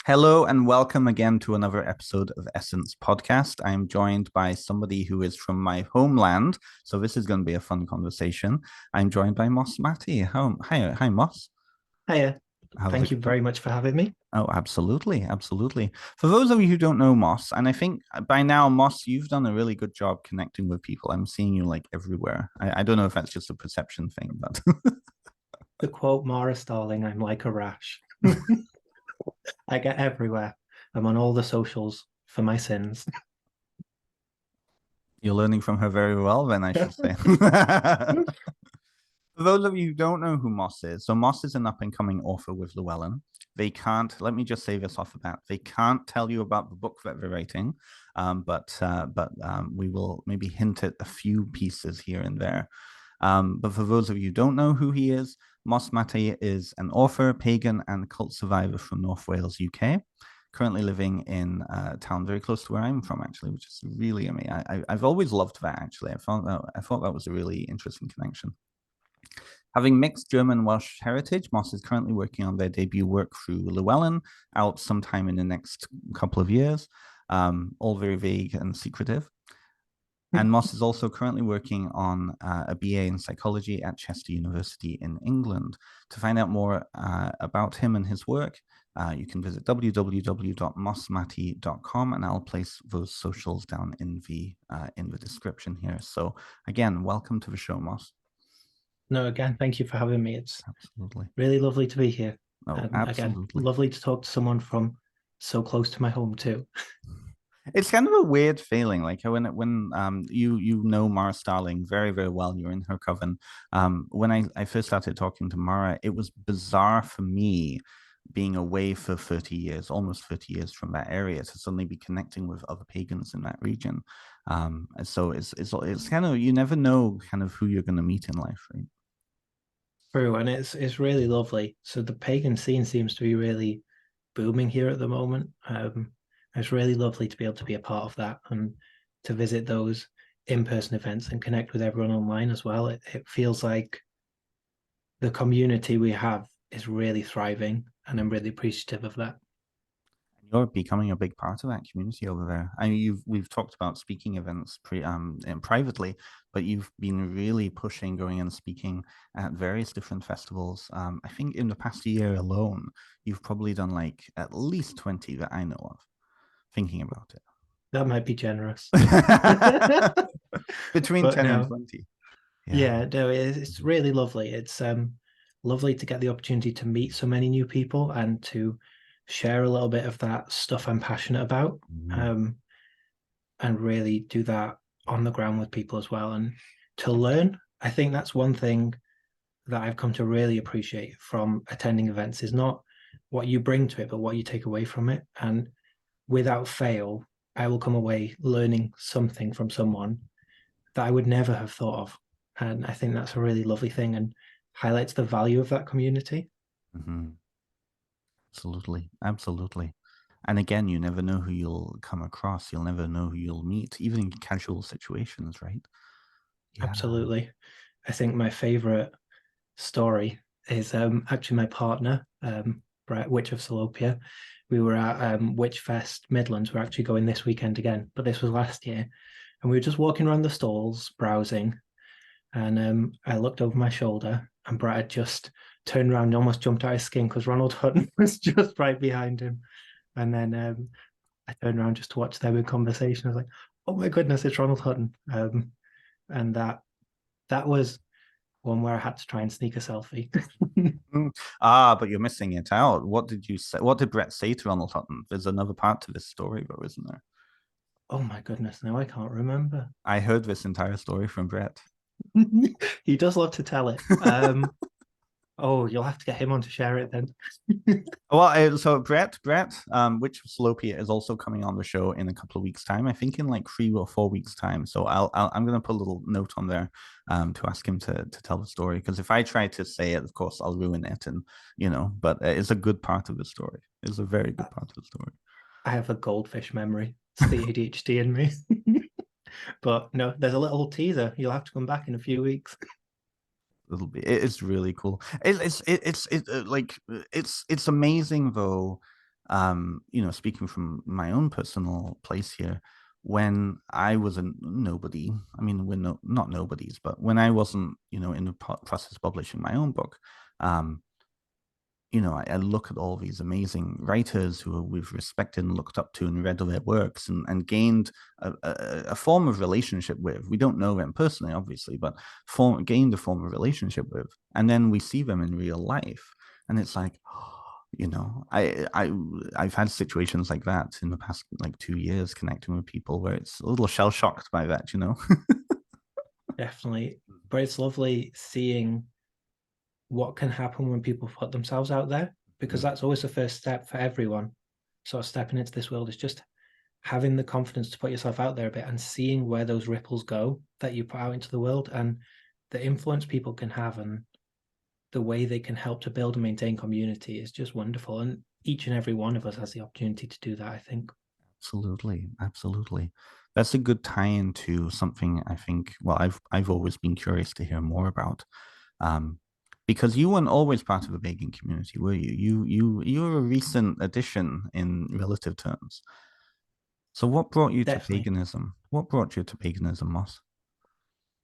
Hello and welcome again to another episode of Essence Podcast. I'm joined by somebody who is from my homeland, so this is going to be a fun conversation. I'm joined by Matthey. Hi, Moss. Hiya. How's it Thank you going? very much for having me. Oh, absolutely, absolutely. For those of you who don't know Moss, and I think by now, Moss, you've done a really good job connecting with people. I'm seeing you like everywhere. I don't know if that's just a perception thing, but To quote Mara Starling, I'm like a rash. I get everywhere. I'm on all the socials for my sins. you're learning from her very well, then I should say. For those of you who don't know who Moss is, so Moss is an up and coming author with Llewellyn. They can't, let me just say this off the bat, they can't tell you about the book that they're writing, but we will maybe hint at a few pieces here and there. But for those of you who don't know who he is, Moss Matthey is an author, pagan, and cult survivor from North Wales, UK. Currently living in a town very close to where I'm from, actually, which is really amazing. I've always loved that. Actually, I thought that was a really interesting connection. Having mixed German and Welsh heritage, Moss is currently working on their debut work through Llewellyn, out sometime in the next couple of years, all very vague and secretive. And Moss is also currently working on a BA in psychology at Chester University in England. To find out more about him and his work, you can visit www.mossmatty.com, and I'll place those socials down in the description here. So again, welcome to the show, Moss. No, again, thank you for having me. It's Absolutely. really lovely to be here. Oh, And again, absolutely. lovely to talk to someone from so close to my home too. It's kind of a weird feeling, like when you know Mara Starling very very well. You're in her coven. When I first started talking to Mara, it was bizarre for me being away for 30 years, almost 30 years from that area, to suddenly be connecting with other pagans in that region. So it's kind of, you never know kind of who you're going to meet in life, right? True, and it's really lovely. So the pagan scene seems to be really booming here at the moment. It's really lovely to be able to be a part of that and to visit those in-person events and connect with everyone online as well. It feels like the community we have is really thriving, and I'm really appreciative of that. You're becoming a big part of that community over there. I mean, we've talked about speaking events and privately, but you've been really pushing going and speaking at various different festivals. I think in the past year alone, you've probably done like at least 20 that I know of, thinking about That might be generous, it. Between but 10 and no, 20. Yeah. yeah, no, it's really lovely. It's lovely to get the opportunity to meet so many new people and to share a little bit of that stuff I'm passionate about, Mm. um, and really do that on the ground with people as well, and to learn. I think that's one thing that I've come to really appreciate from attending events is not what you bring to it, but what you take away from it. And without fail, I will come away learning something from someone that I would never have thought of. And I think that's a really lovely thing and highlights the value of that community. Mhm. Absolutely. Absolutely. And again, you never know who you'll come across. You'll never know who you'll meet, even in casual situations, right? Yeah. Absolutely. I think my favorite story is actually my partner, Brett, Witch of Salopia. We were at Witch Fest Midlands. We're actually going this weekend again, but this was last year. And we were just walking around the stalls, browsing, and I looked over my shoulder, and Brett had just turned around and almost jumped out of his skin because Ronald Hutton was just right behind him. And then I turned around just to watch them in conversation. I was like, "Oh my goodness, it's Ronald Hutton!" And that was one where I had to try and sneak a selfie. Mm. But you're missing it out. What did you say? What did Brett say to Ronald Hutton? There's another part to this story, though, isn't there? Oh my goodness, now I can't remember. I heard this entire story from Brett. He does love to tell it. Oh, you'll have to get him on to share it then. Well, so Brett, which Slopia is also coming on the show in a couple of weeks' time. I think in like 3 or 4 weeks' time. So I'm gonna put a little note on there, to ask him to tell the story. Because if I try to say it, of course, I'll ruin it, and you know. But it's a good part of the story. It's a very good part of the story. I have a goldfish memory. It's the ADHD in me. But no, there's a little teaser. You'll have to come back in a few weeks. Little bit. It's really cool. Like it's amazing though speaking from my own personal place here, when I was a nobody, I mean, we're not nobodies, but when I wasn't, in the process of publishing my own book, um, I look at all these amazing writers who we've respected and looked up to and read their works and gained a form of relationship with. We don't know them personally, obviously, but gained a form of relationship with. And then we see them in real life. And it's like, I've had situations like that in the past like 2 years connecting with people where it's a little shell shocked by that. Definitely. But it's lovely seeing what can happen when people put themselves out there, because that's always the first step for everyone. Sort of stepping into this world is just having the confidence to put yourself out there a bit and seeing where those ripples go that you put out into the world, and the influence people can have and the way they can help to build and maintain community is just wonderful. And each and every one of us has the opportunity to do that, I think. Absolutely. That's a good tie-in to something I think, well, I've always been curious to hear more about. Because you weren't always part of the Pagan community, were you? You're a recent addition in relative terms. So what brought you to Definitely. paganism? What brought you to paganism, Moss?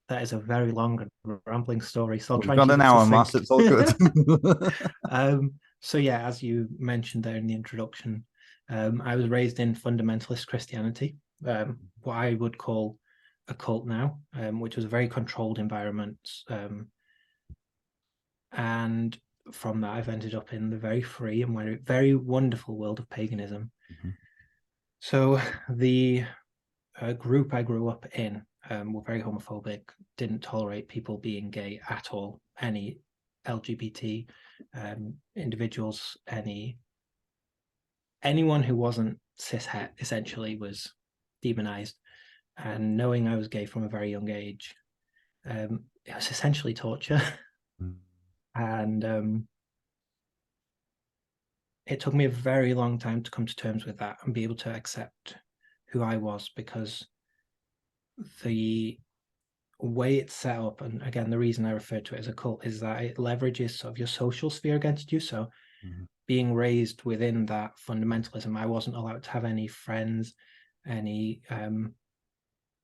That is a very long and rambling story, so I'll We've try and got keep an it hour, Moss. succinct. It's all good. So yeah, as you mentioned there in the introduction, I was raised in fundamentalist Christianity, what I would call a cult now, which was a very controlled environment. And from that, I've ended up in the very free and very, very wonderful world of paganism. Mhm. So the group I grew up in were very homophobic, didn't tolerate people being gay at all, any LGBT individuals, anyone who wasn't cishet essentially was demonized. And knowing I was gay from a very young age, it was essentially torture. And it took me a very long time to come to terms with that and be able to accept who I was, because the way it's set up, and again, the reason I refer to it as a cult is that it leverages sort of your social sphere against you. So being raised within that fundamentalism, I wasn't allowed to have any friends, any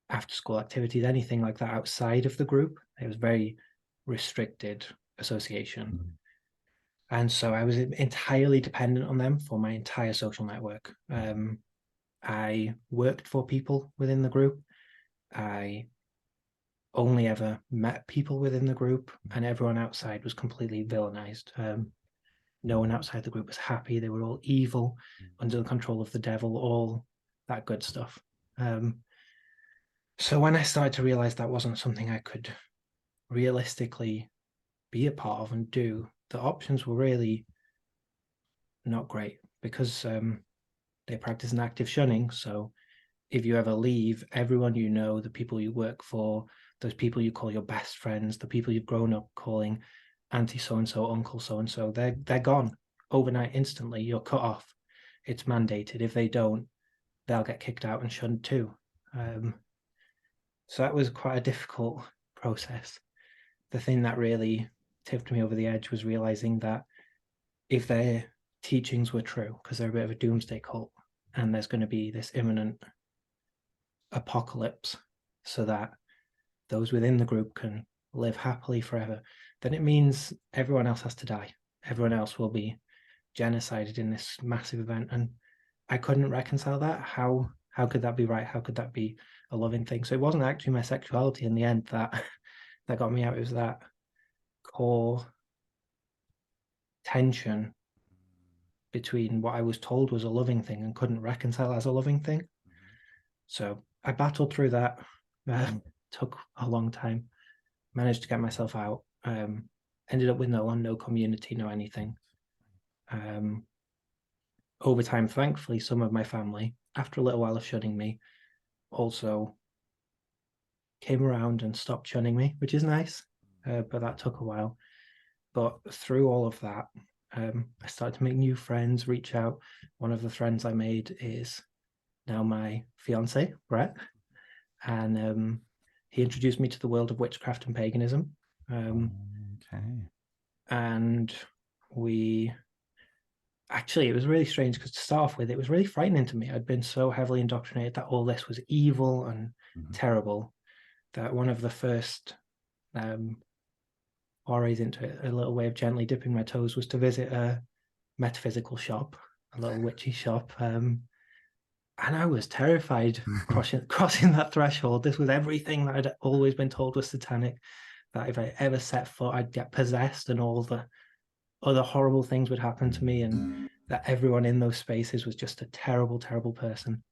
after school activities, anything like that outside of the group. It was very restricted association. And so I was entirely dependent on them for my entire social network. I worked for people within the group. I only ever met people within the group, and everyone outside was completely villainized. No one outside the group was happy. They were all evil, under the control of the devil, all that good stuff. So when I started to realize that wasn't something I could realistically be a part of and do, the options were really not great, because they practice an active shunning. So if you ever leave, everyone you know, the people you work for, those people you call your best friends, the people you've grown up calling auntie so-and-so, uncle so-and-so, they're gone overnight, instantly. You're cut off. It's mandated. If they don't, they'll get kicked out and shunned too. So that was quite a difficult process. The thing that really tipped me over the edge was realizing that if their teachings were true, because they're a bit of a doomsday cult, and there's going to be this imminent apocalypse so that those within the group can live happily forever, then it means everyone else has to die. Everyone else will be genocided in this massive event. And I couldn't reconcile that. How could that be right? How could that be a loving thing? So it wasn't actually my sexuality in the end that got me out. It was that core tension between what I was told was a loving thing and couldn't reconcile as a loving thing. So I battled through that. Took a long time. Managed to get myself out. Ended up with no community, no anything. Over time, thankfully, some of my family, after a little while of shunning me, also came around and stopped shunning me, which is nice. But that took a while. But through all of that, I started to make new friends, reach out. One of the friends I made is now my fiance, Brett, and he introduced me to the world of witchcraft and paganism. Okay. And actually, it was really strange because to start off with, it was really frightening to me. I'd been so heavily indoctrinated that all this was evil and terrible that one of the first forays into it, a little way of gently dipping my toes, was to visit a metaphysical shop, a little witchy shop. And I was terrified crossing that threshold. This was everything that I'd always been told was satanic, that if I ever set foot, I'd get possessed and all the other horrible things would happen to me, and that everyone in those spaces was just a terrible, terrible person.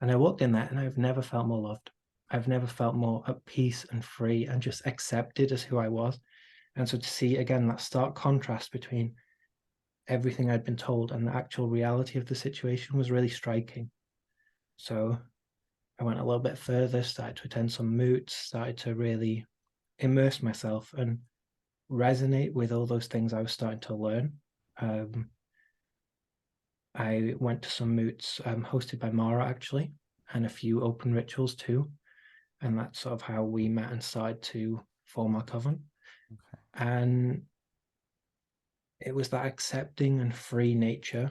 And I walked in there and I've never felt more loved. I've never felt more at peace and free and just accepted as who I was. And so to see, again, that stark contrast between everything I'd been told and the actual reality of the situation was really striking. So I went a little bit further, started to attend some moots, started to really immerse myself and resonate with all those things I was starting to learn. I went to some moots hosted by Mara, actually, and a few open rituals too. And that's sort of how we met and started to form our coven. Okay. And it was that accepting and free nature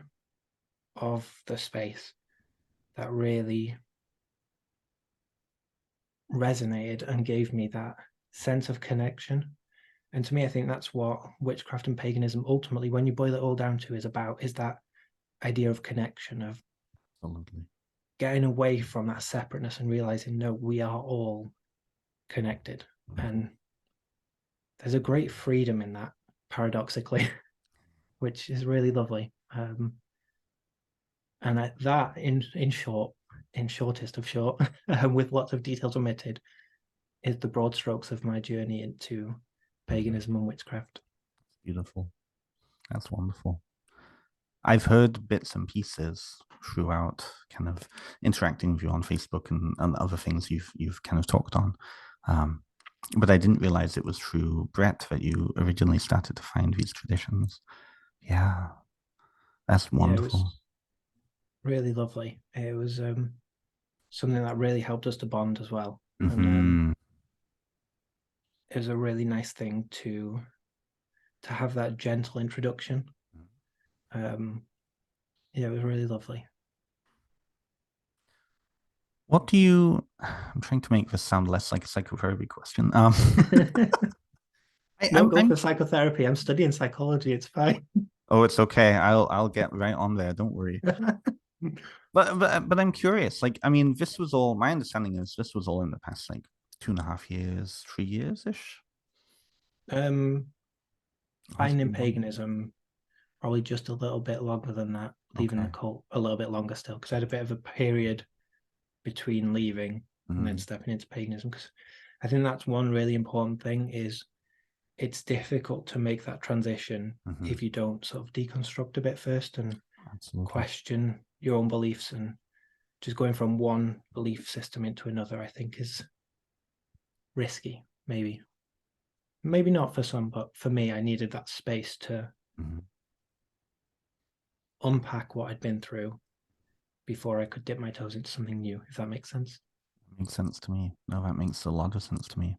of the space that really resonated and gave me that sense of connection. And to me, I think that's what witchcraft and paganism ultimately, when you boil it all down to, is about, is that idea of connection, of Absolutely. getting away from that separateness and realizing, no, we are all connected. And there's a great freedom in that, paradoxically, which is really lovely. And that, in shortest of short, with lots of details omitted, is the broad strokes of my journey into paganism and witchcraft. Beautiful. That's wonderful. I've heard bits and pieces throughout, kind of interacting with you on Facebook and other things you've kind of talked on. But I didn't realize it was through Brett that you originally started to find these traditions. Yeah, that's wonderful. Yeah, it was really lovely. It was something that really helped us to bond as well. And it was a really nice thing to have that gentle introduction. Yeah, it was really lovely. What do you... I'm trying to make this sound less like a psychotherapy question. No, go for psychotherapy. I'm studying psychology. It's fine. Oh, it's okay. I'll get right on there. Don't worry. But I'm curious. Like, I mean, this was all... My understanding is this was all in the past, like, 2.5 years, 3 years-ish? Finding paganism, probably just a little bit longer than that. Leaving the cult a little bit longer still, because I had a bit of a period between leaving and then stepping into paganism, because I think that's one really important thing, is it's difficult to make that transition if you don't sort of deconstruct a bit first and question your own beliefs. And just going from one belief system into another, I think, is risky. Maybe not for some, but for me, I needed that space to unpack what I'd been through before I could dip my toes into something new, if that makes sense. Makes sense to me. No, that makes a lot of sense to me.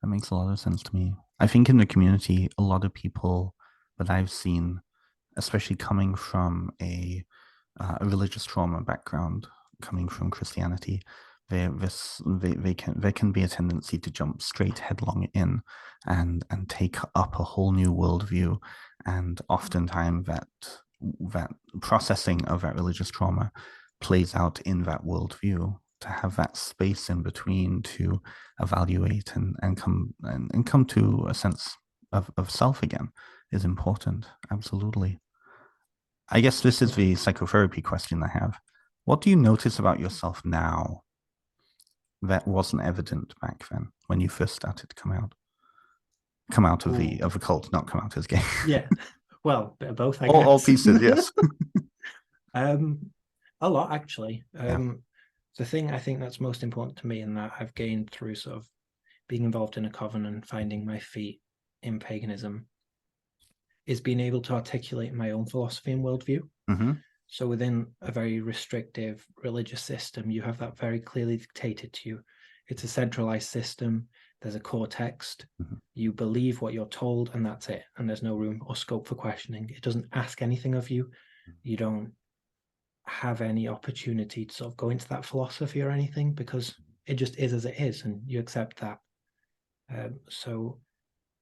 That makes a lot of sense to me. I think in the community, a lot of people that I've seen, especially coming from a religious trauma background, coming from Christianity, there can be a tendency to jump straight headlong in and take up a whole new worldview, and oftentimes that processing of that religious trauma plays out in that worldview. To have that space in between to evaluate and come to a sense of self again is important. Absolutely. I guess this is the psychotherapy question I have. What do you notice about yourself now that wasn't evident back then when you first started to come out of the cult, not come out as gay? Yeah, well, bit of both, I guess. All pieces, yes. A lot, actually. The thing I think that's most important to me, and that I've gained through sort of being involved in a coven and finding my feet in paganism, is being able to articulate my own philosophy and worldview. So within a very restrictive religious system, you have that very clearly dictated to you. It's a centralized system. there's a core text. Mhm. You believe what you're told, and that's it. And there's no room or scope for questioning. It doesn't ask anything of you. You don't have any opportunity to sort of go into that philosophy or anything, because it just is as it is, and you accept that. So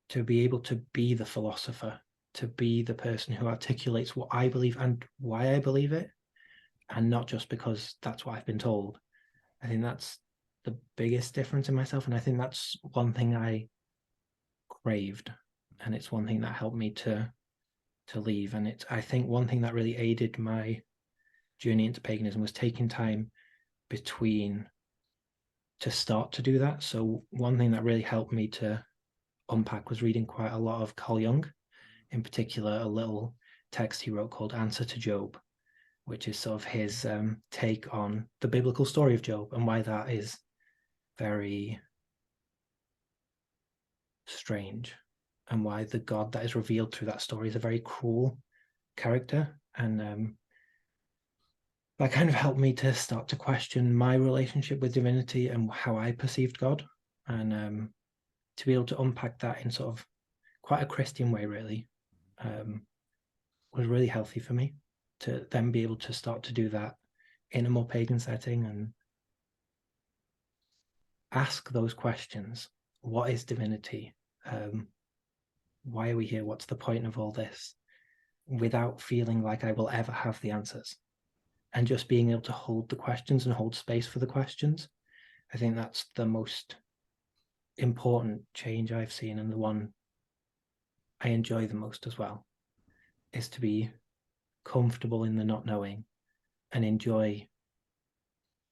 to be able to be the philosopher, to be the person who articulates what I believe and why I believe it, and not just because that's what I've been told, I think that's the biggest difference in myself. And I think that's one thing I craved, and it's one thing that helped me to leave. And it's, I think, one thing that really aided my journey into paganism was taking time between to start to do that. So one thing that really helped me to unpack was reading quite a lot of Carl Jung, in particular a little text he wrote called Answer to Job, which is sort of his take on the biblical story of Job and why that is very strange, and why the God that is revealed through that story is a very cruel character. And that kind of helped me to start to question my relationship with divinity and how I perceived God. And to be able to unpack that in sort of quite a Christian way, really, was really healthy for me, to then be able to start to do that in a more pagan setting and ask those questions. What is divinity? Why are we here? What's the point of all this? Without feeling like I will ever have the answers, and just being able to hold the questions and hold space for the questions. I think that's the most important change I've seen, and the one I enjoy the most as well, is to be comfortable in the not knowing and enjoy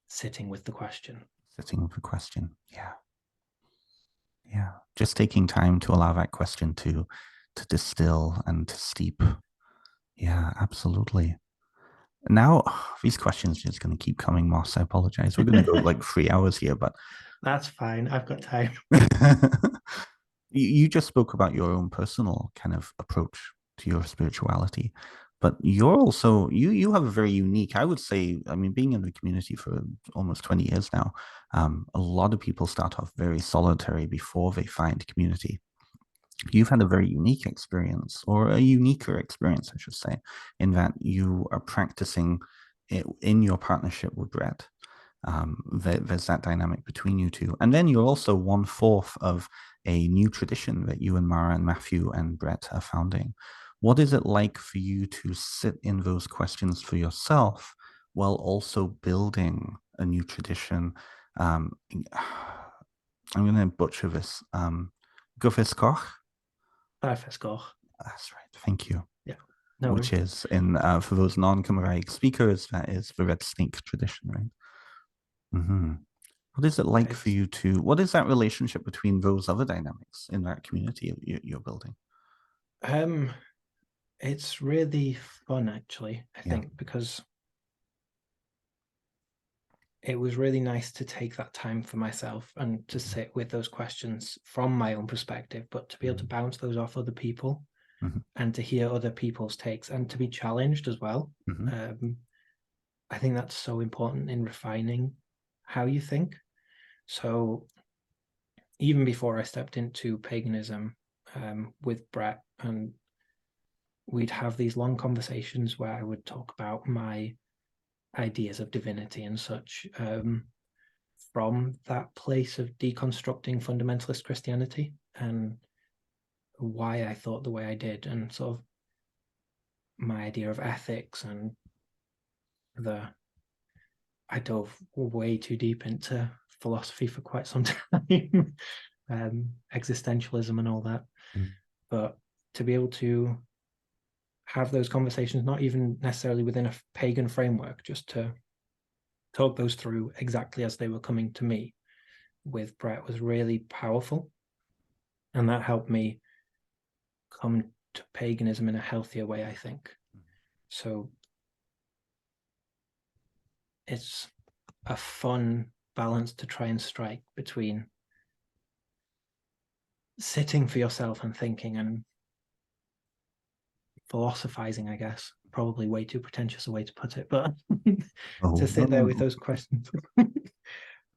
sitting with the question. Sitting with a question. Yeah. Yeah. Just taking time to allow that question to distill and to steep. Yeah, absolutely. Now, these questions are just going to keep coming, Moss. I apologize. We're going to go like 3 hours here, but That's fine. I've got time. you just spoke about your own personal kind of approach to your spirituality, but you're also you have a very unique, I would say, I mean, being in the community for almost 20 years now, a lot of people start off very solitary before they find community. You've had a very unique experience, or a uniquer experience, I should say, in that you are practicing it in your partnership with Brett. There's that dynamic between you two. And then you're also 1/4 of a new tradition that you and Mara and Matthew and Brett are founding. What is it like for you to sit in those questions for yourself while also building a new tradition? I'm going to butcher this. Guffiskoch? Firefiskoch. That's right. Thank you. Yeah. No Which worries. is in for those non-Cymraeg speakers, that is the Red Snake tradition, right? Mm-hmm. What is it like for you to? What is that relationship between those other dynamics in that community you're building? It's really fun, actually. I Yeah. think, because it was really nice to take that time for myself and to sit with those questions from my own perspective, but to be able to bounce those off other people, Mm-hmm. and to hear other people's takes and to be challenged as well. Mm-hmm. I think that's so important in refining how you think. So even before I stepped into paganism with Brett, and we'd have these long conversations where I would talk about my ideas of divinity and such, from that place of deconstructing fundamentalist Christianity and why I thought the way I did, and sort of my idea of ethics, and I dove way too deep into philosophy for quite some time, existentialism and all that. Mm-hmm. But to be able to have those conversations, not even necessarily within a pagan framework, just to talk those through exactly as they were coming to me with Brett, was really powerful. And that helped me come to paganism in a healthier way, I think. So it's a fun balance to try and strike between sitting for yourself and thinking and philosophizing, I guess. Probably way too pretentious a way to put it, but to sit there with those questions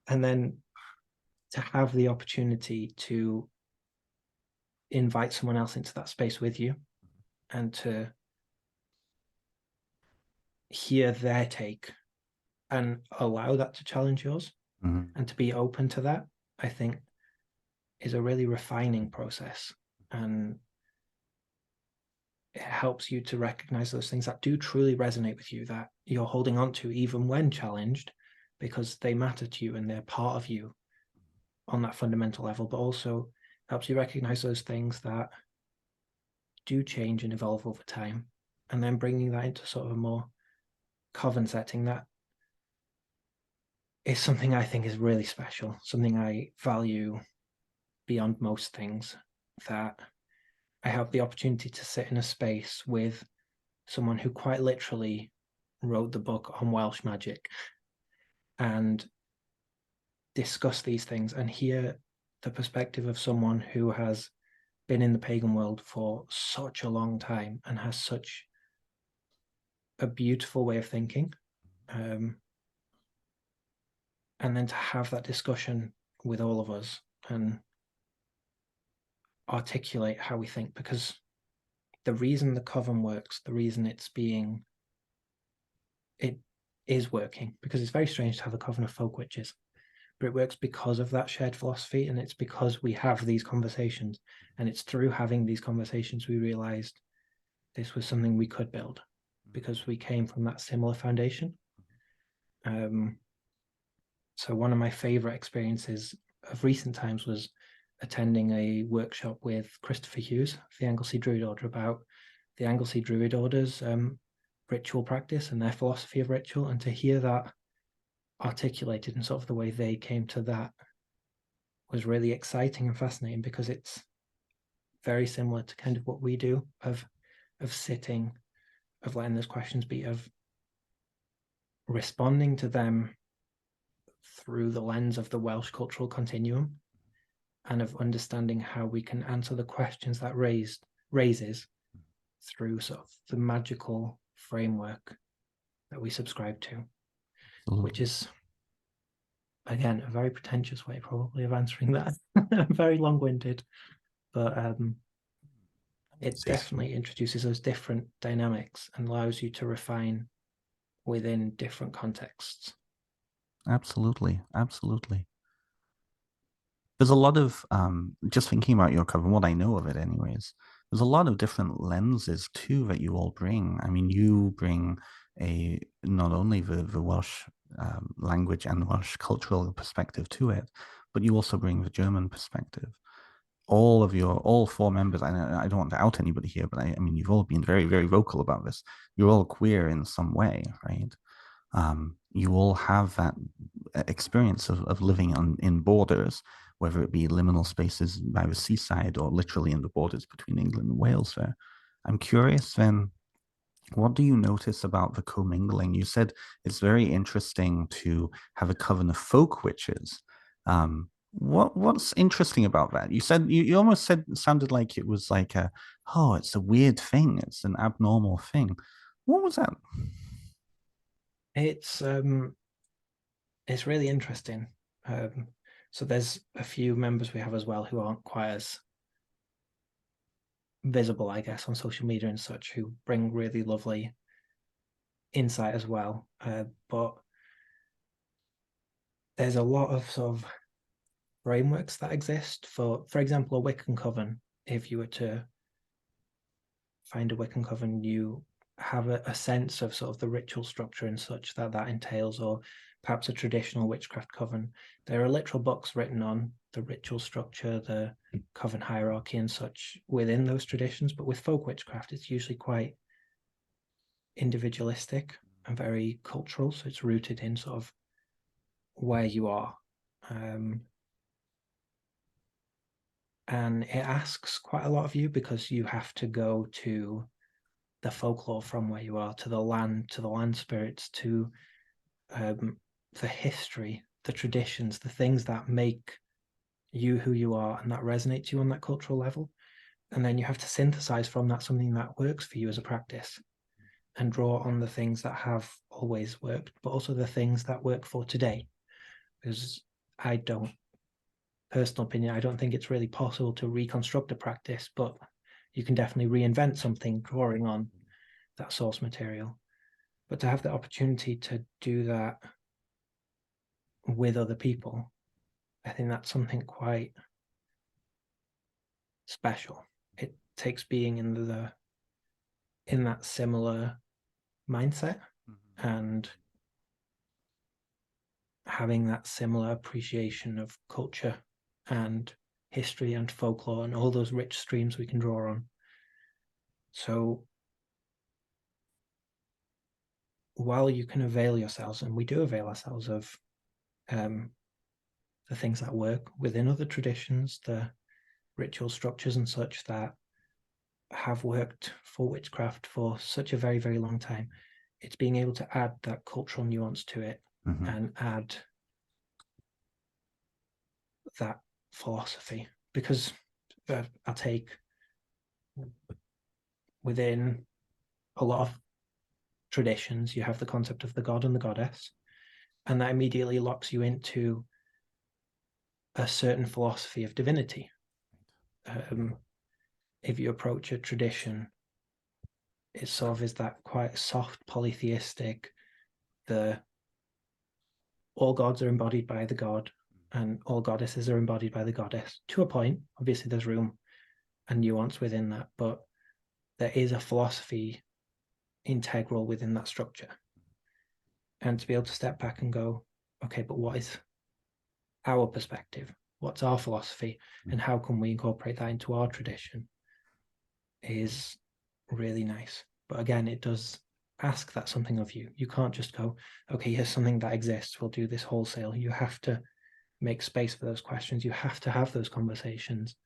and then to have the opportunity to invite someone else into that space with you and to hear their take and allow that to challenge yours and to be open to that, I think is a really refining process. And it helps you to recognize those things that do truly resonate with you, that you're holding on to even when challenged, because they matter to you and they're part of you on that fundamental level, but also helps you recognize those things that do change and evolve over time, and then bringing that into sort of a more coven setting. That is something I think is really special, something I value beyond most things, that I have the opportunity to sit in a space with someone who quite literally wrote the book on Welsh magic and discuss these things and hear the perspective of someone who has been in the pagan world for such a long time and has such a beautiful way of thinking. And then to have that discussion with all of us and articulate how we think, because the reason the coven works, the reason it is working, because it's very strange to have a coven of folk witches, but it works because of that shared philosophy, and it's because we have these conversations, and it's through having these conversations we realized this was something we could build, because we came from that similar foundation. So one of my favorite experiences of recent times was attending a workshop with Christopher Hughes of the Anglesey Druid Order about the Anglesey Druid Order's ritual practice and their philosophy of ritual, and to hear that articulated and sort of the way they came to that was really exciting and fascinating, because it's very similar to kind of what we do of sitting, of letting those questions be, of responding to them through the lens of the Welsh cultural continuum, and of understanding how we can answer the questions that raises through sort of the magical framework that we subscribe to, which is, again, a very pretentious way probably of answering that. Very long-winded, but it definitely introduces those different dynamics and allows you to refine within different contexts. Absolutely. There's a lot of, just thinking about your cover, what I know of it anyways, there's a lot of different lenses too that you all bring. I mean, you bring not only the Welsh language and Welsh cultural perspective to it, but you also bring the German perspective. All four members, I don't want to out anybody here, but I mean, you've all been very, very vocal about this. You're all queer in some way, right? You all have that experience of living in borders, whether it be liminal spaces by the seaside or literally in the borders between England and Wales there. I'm curious then, what do you notice about the commingling? You said it's very interesting to have a coven of folk witches. What's interesting about that? You said you almost said it sounded like it was like it's a weird thing, it's an abnormal thing. What was that? It's really interesting. So there's a few members we have as well who aren't quite as visible, I guess, on social media and such, who bring really lovely insight as well. But there's a lot of sort of frameworks that exist for example, a Wiccan coven. If you were to find a Wiccan coven, you have a sense of sort of the ritual structure and such that entails, or perhaps a traditional witchcraft coven. There are literal books written on the ritual structure, the coven hierarchy and such within those traditions, but with folk witchcraft, it's usually quite individualistic and very cultural, so it's rooted in sort of where you are. And it asks quite a lot of you, because you have to go to the folklore from where you are, to the land spirits, to the history, the traditions, the things that make you who you are and that resonate to you on that cultural level. And then you have to synthesize from that something that works for you as a practice, and draw on the things that have always worked, but also the things that work for today. Because I don't personal opinion, I don't think it's really possible to reconstruct a practice, but you can definitely reinvent something drawing on that source material. But to have the opportunity to do that with other people, I think that's something quite special. It takes being in that similar mindset and having that similar appreciation of culture and history and folklore and all those rich streams we can draw on. So while you can avail yourselves, and we do avail ourselves of the things that work within other traditions, the ritual structures and such that have worked for witchcraft for such a very, very long time, it's being able to add that cultural nuance to it and add that philosophy. Because I take within a lot of traditions, you have the concept of the god and the goddess, and that immediately locks you into a certain philosophy of divinity. If you approach a tradition, it sort of is that quite soft polytheistic, all gods are embodied by the god and all goddesses are embodied by the goddess to a point. Obviously there's room and nuance within that, but there is a philosophy integral within that structure. And to be able to step back and go, okay, but what is our perspective? What's our philosophy? And how can we incorporate that into our tradition is really nice. But again, it does ask that something of you. You can't just go, okay, here's something that exists, we'll do this wholesale. You have to make space for those questions. You have to have those conversations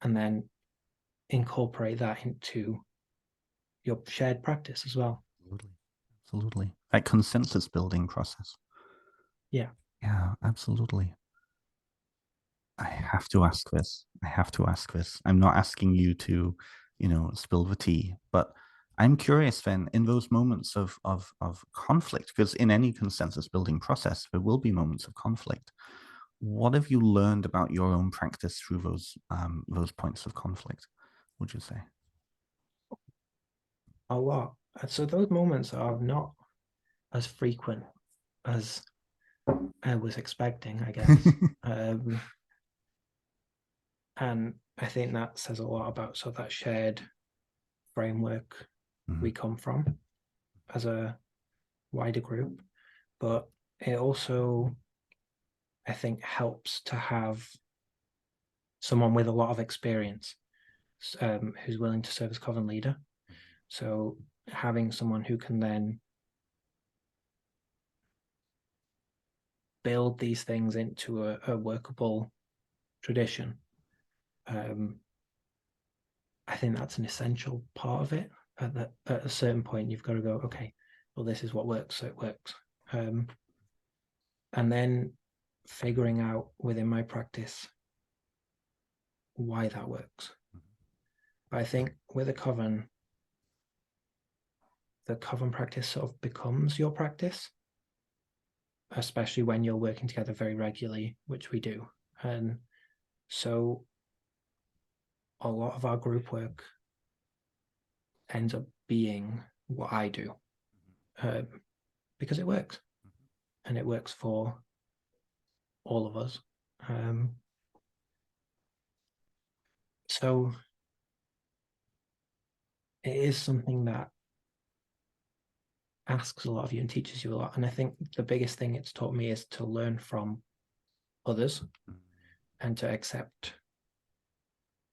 and then incorporate that into your shared practice as well. Absolutely. That consensus building process. Yeah, absolutely. I have to ask this. I'm not asking you to, spill the tea, but I'm curious then, in those moments of conflict, because in any consensus building process, there will be moments of conflict. What have you learned about your own practice through those points of conflict, would you say? a lot. So those moments are not as frequent as I was expecting, I guess. And I think that says a lot about sort of that shared framework we come from as a wider group. But it also, I think, helps to have someone with a lot of experience who's willing to serve as coven leader. So having someone who can then build these things into a workable tradition, I think that's an essential part of it. At a certain point, you've got to go, okay, well, this is what works, so it works. And then figuring out within my practice why that works. But I think with a coven, the coven practice sort of becomes your practice, especially when you're working together very regularly, which we do. And so a lot of our group work ends up being what I do, because it works, and it works for all of us. So it is something that asks a lot of you and teaches you a lot. And I think the biggest thing it's taught me is to learn from others and to accept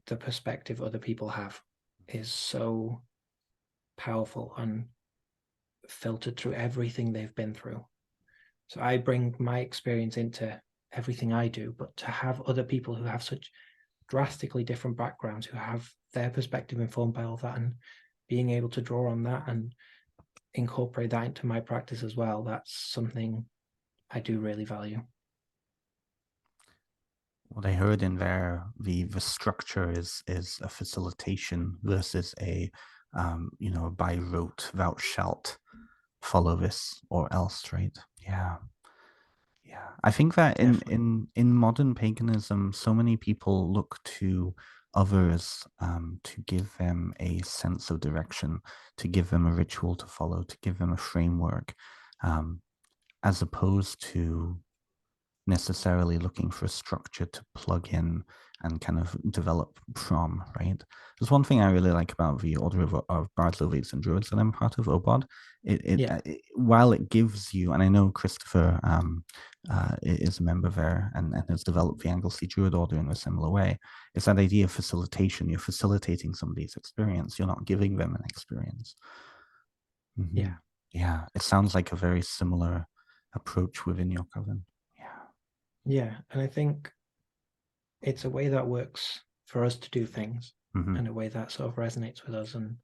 the perspective other people have is so powerful and filtered through everything they've been through. So I bring my experience into everything I do, but to have other people who have such drastically different backgrounds, who have their perspective informed by all that, and being able to draw on that and incorporate that into my practice as well, that's something I do really value. What I heard in there, the structure is a facilitation versus a by rote, thou shalt follow this or else, right? Yeah. Yeah, I think that Definitely. in modern paganism, so many people look to others to give them a sense of direction, to give them a ritual to follow, to give them a framework, um, as opposed to necessarily looking for a structure to plug in and kind of develop from, right? There's one thing I really like about the Order of Bards, Lovies, and Druids that I'm part of, OBOD. Yeah, While it gives you, and I know Christopher is a member there and has developed the Anglesey Druid Order in a similar way, it's that idea of facilitation. You're facilitating somebody's experience, you're not giving them an experience. yeah, Mm-hmm. Yeah, it sounds like a very similar approach within your coven. Yeah. yeah. And I think it's a way that works for us to do things, Mm-hmm. and a way that sort of resonates with us. And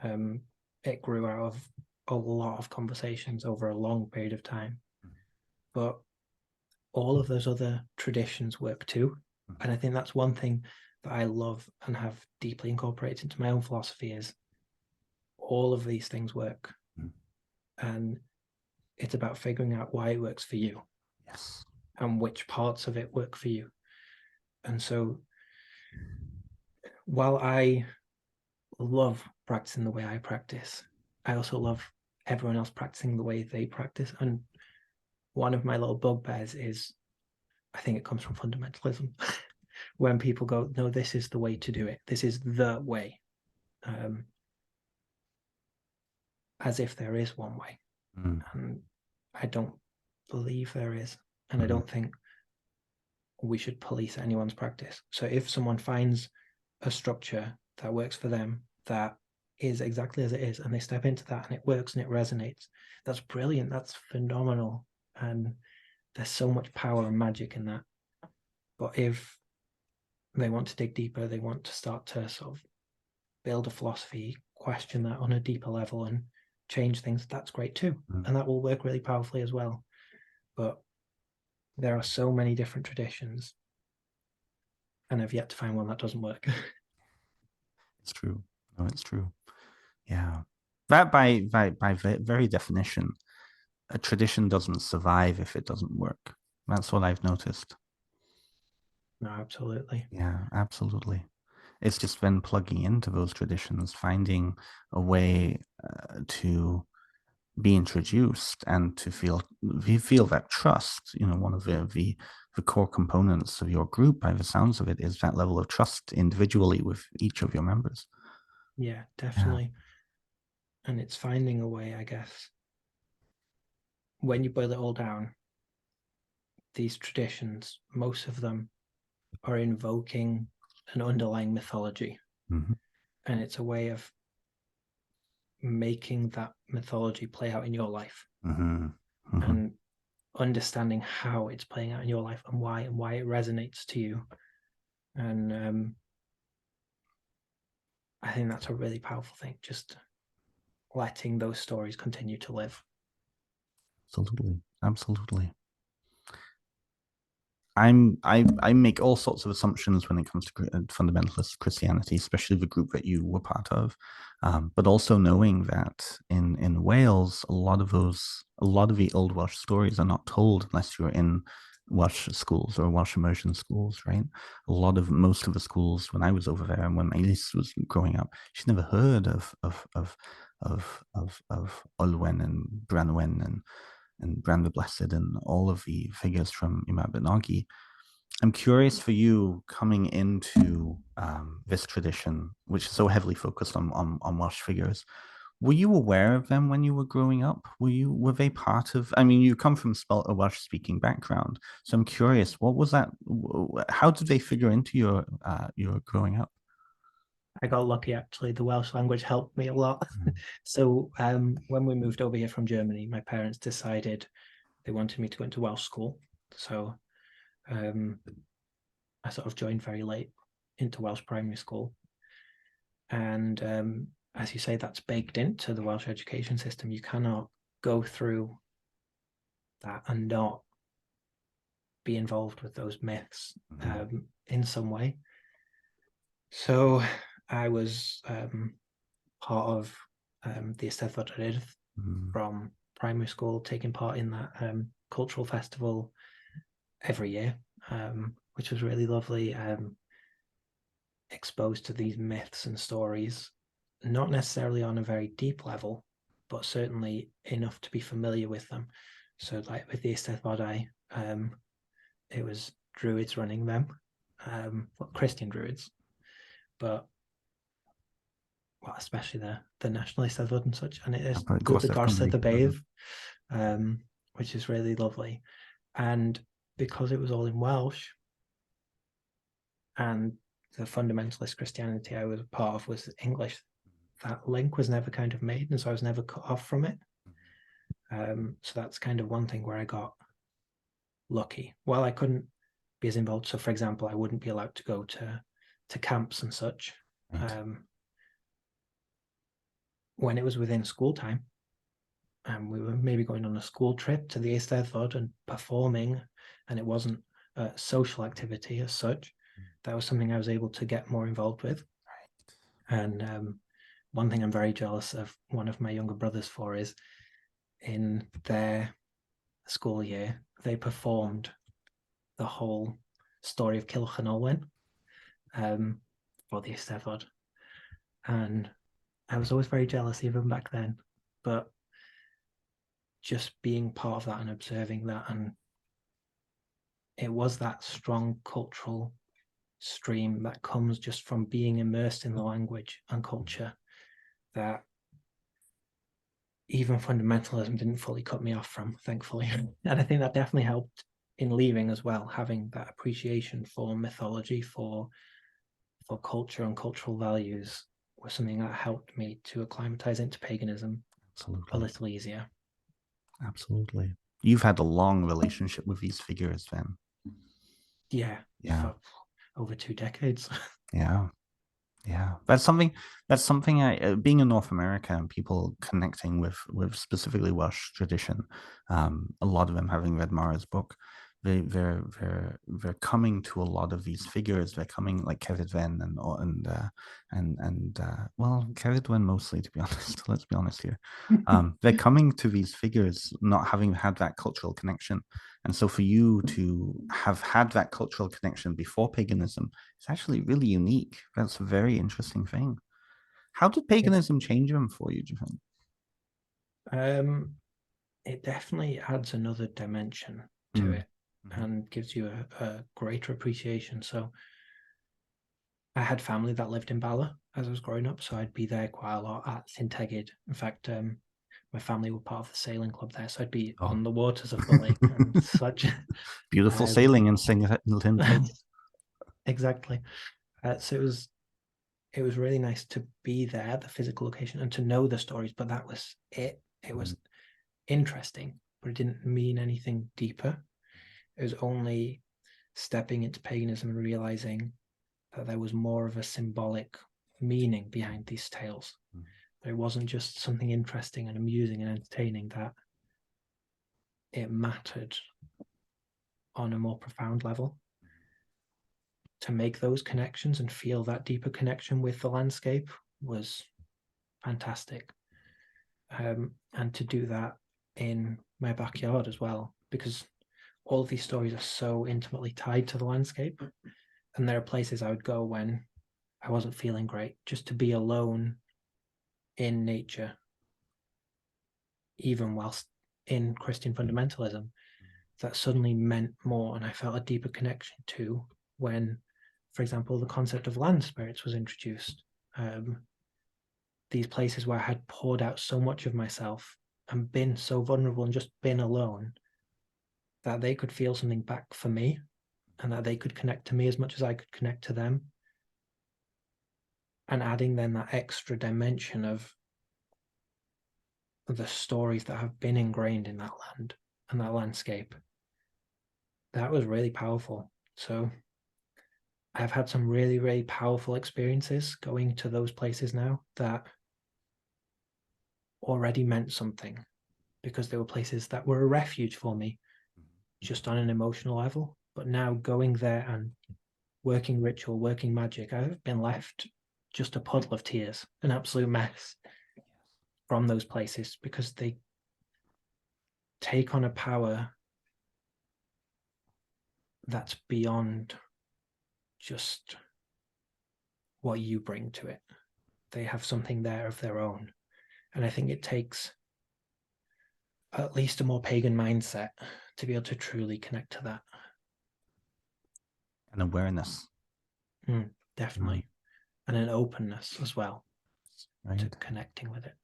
um, it grew out of a lot of conversations over a long period of time. But all of those other traditions work too. And I think that's one thing that I love and have deeply incorporated into my own philosophy is all of these things work. And it's about figuring out why it works for you. Yes. And which parts of it work for you. And so while I love practicing the way I practice, I also love everyone else practicing the way they practice. And one of my little bugbears is, I think it comes from fundamentalism. When people go, no, this is the way to do it. This is the way. Um, as if there is one way. Mm-hmm. And I don't believe there is. And I Mm-hmm. don't think we should police anyone's practice. So if someone finds a structure that works for them, that is exactly as it is, and they step into that and it works and it resonates, that's brilliant. That's phenomenal. And there's so much power and magic in that. But if they want to dig deeper, they want to start to sort of build a philosophy, question that on a deeper level and change things, that's great too. And that will work really powerfully as well. But there are so many different traditions, and I've yet to find one that doesn't work. It's true. No, it's true. Yeah. That by very definition, a tradition doesn't survive if it doesn't work. That's what I've noticed. No, absolutely. Yeah, absolutely. It's just been plugging into those traditions, finding a way to be introduced and to feel that trust. You know, one of the core components of your group, by the sounds of it, is that level of trust individually with each of your members. Yeah, Yeah. definitely. And it's finding a way, I guess, when you boil it all down, these traditions, most of them are invoking an underlying mythology. Mm-hmm. And it's a way of making that mythology play out in your life, Mm-hmm. Mm-hmm. and understanding how it's playing out in your life and why it resonates to you. And I think that's a really powerful thing, just letting those stories continue to live. Absolutely. Absolutely. I make all sorts of assumptions when it comes to fundamentalist Christianity, especially the group that you were part of, but also knowing that in Wales, a lot of the old Welsh stories are not told unless you're in Welsh schools or Welsh immersion schools, right? Most of the schools when I was over there and when my niece was growing up, she'd never heard of Olwen and Branwen and Bran the Blessed and all of the figures from Imad Benogi. I'm curious for you coming into this tradition, which is so heavily focused on Welsh figures. Were you aware of them when you were growing up? Were they part of? I mean, you come from a Welsh speaking background, so I'm curious. What was that? How did they figure into your growing up? I got lucky actually. The Welsh language helped me a lot. So when we moved over here from Germany, my parents decided they wanted me to go into Welsh school. So um, I sort of joined very late into Welsh primary school. And as you say, that's baked into the Welsh education system. You cannot go through that and not be involved with those myths in some way. So I was part of the Eisteddfod yr Urdd Mm-hmm. from primary school, taking part in that cultural festival every year, which was really lovely. Exposed to these myths and stories, not necessarily on a very deep level, but certainly enough to be familiar with them. So like with the Eisteddfodau, it was druids running them, Christian druids, but well, especially the National Eisteddfod and such. And it is good the Gorsedd the Babe, which is really lovely. And because it was all in Welsh, and the fundamentalist Christianity I was a part of was English, that link was never kind of made, and so I was never cut off from it. So that's kind of one thing where I got lucky. While I couldn't be as involved, so for example, I wouldn't be allowed to go to camps and such. Right. When it was within school time, and we were maybe going on a school trip to the Eisteddfod and performing, and it wasn't a social activity as such, that was something I was able to get more involved with. Right. And one thing I'm very jealous of one of my younger brothers for is in their school year, they performed the whole story of Llewellyn for the Eisteddfod. And I was always very jealous even back then, but just being part of that and observing that, and it was that strong cultural stream that comes just from being immersed in the language and culture that even fundamentalism didn't fully cut me off from, thankfully. And I think that definitely helped in leaving as well, having that appreciation for mythology, for culture and cultural values was something that helped me to acclimatize into paganism. Absolutely. A little easier. Absolutely. You've had a long relationship with these figures then. Yeah. For over 2 decades. Yeah. That's something I, being in North America and people connecting with specifically Welsh tradition, a lot of them having read Mara's book, they're coming to a lot of these figures. They're coming like Llewellyn and well, Llewellyn mostly, to be honest. Let's be honest here. They're coming to these figures not having had that cultural connection, and so for you to have had that cultural connection before paganism, it's actually really unique. That's a very interesting thing. How did paganism change them for you, do you think? It definitely adds another dimension to it and gives you a greater appreciation. So I had family that lived in Bala as I was growing up, so I'd be there quite a lot at Llyn Tegid. In fact, my family were part of the sailing club there, so I'd be on the waters of the lake and such. Beautiful sailing in Llyn Tegid. Exactly. So it was really nice to be there at the physical location and to know the stories, but that was it. It was interesting, but it didn't mean anything deeper. It was only stepping into paganism and realizing that there was more of a symbolic meaning behind these tales. It wasn't just something interesting and amusing and entertaining, that it mattered on a more profound level. To make those connections and feel that deeper connection with the landscape was fantastic. And to do that in my backyard as well, because all of these stories are so intimately tied to the landscape. And there are places I would go when I wasn't feeling great, just to be alone in nature, even whilst in Christian fundamentalism, that suddenly meant more, and I felt a deeper connection to when, for example, the concept of land spirits was introduced. These places where I had poured out so much of myself and been so vulnerable and just been alone, that they could feel something back for me, and that they could connect to me as much as I could connect to them. And adding then that extra dimension of the stories that have been ingrained in that land and that landscape, that was really powerful. So I've had some really, really powerful experiences going to those places now that already meant something, because they were places that were a refuge for me just on an emotional level. But now going there and working ritual, working magic, I've been left just a puddle of tears, an absolute mess from those places, because take on a power that's beyond just what you bring to it. They have something there of their own. And I think it takes at least a more pagan mindset to be able to truly connect to that. An awareness. Definitely. And an openness as well, right, to connecting with it.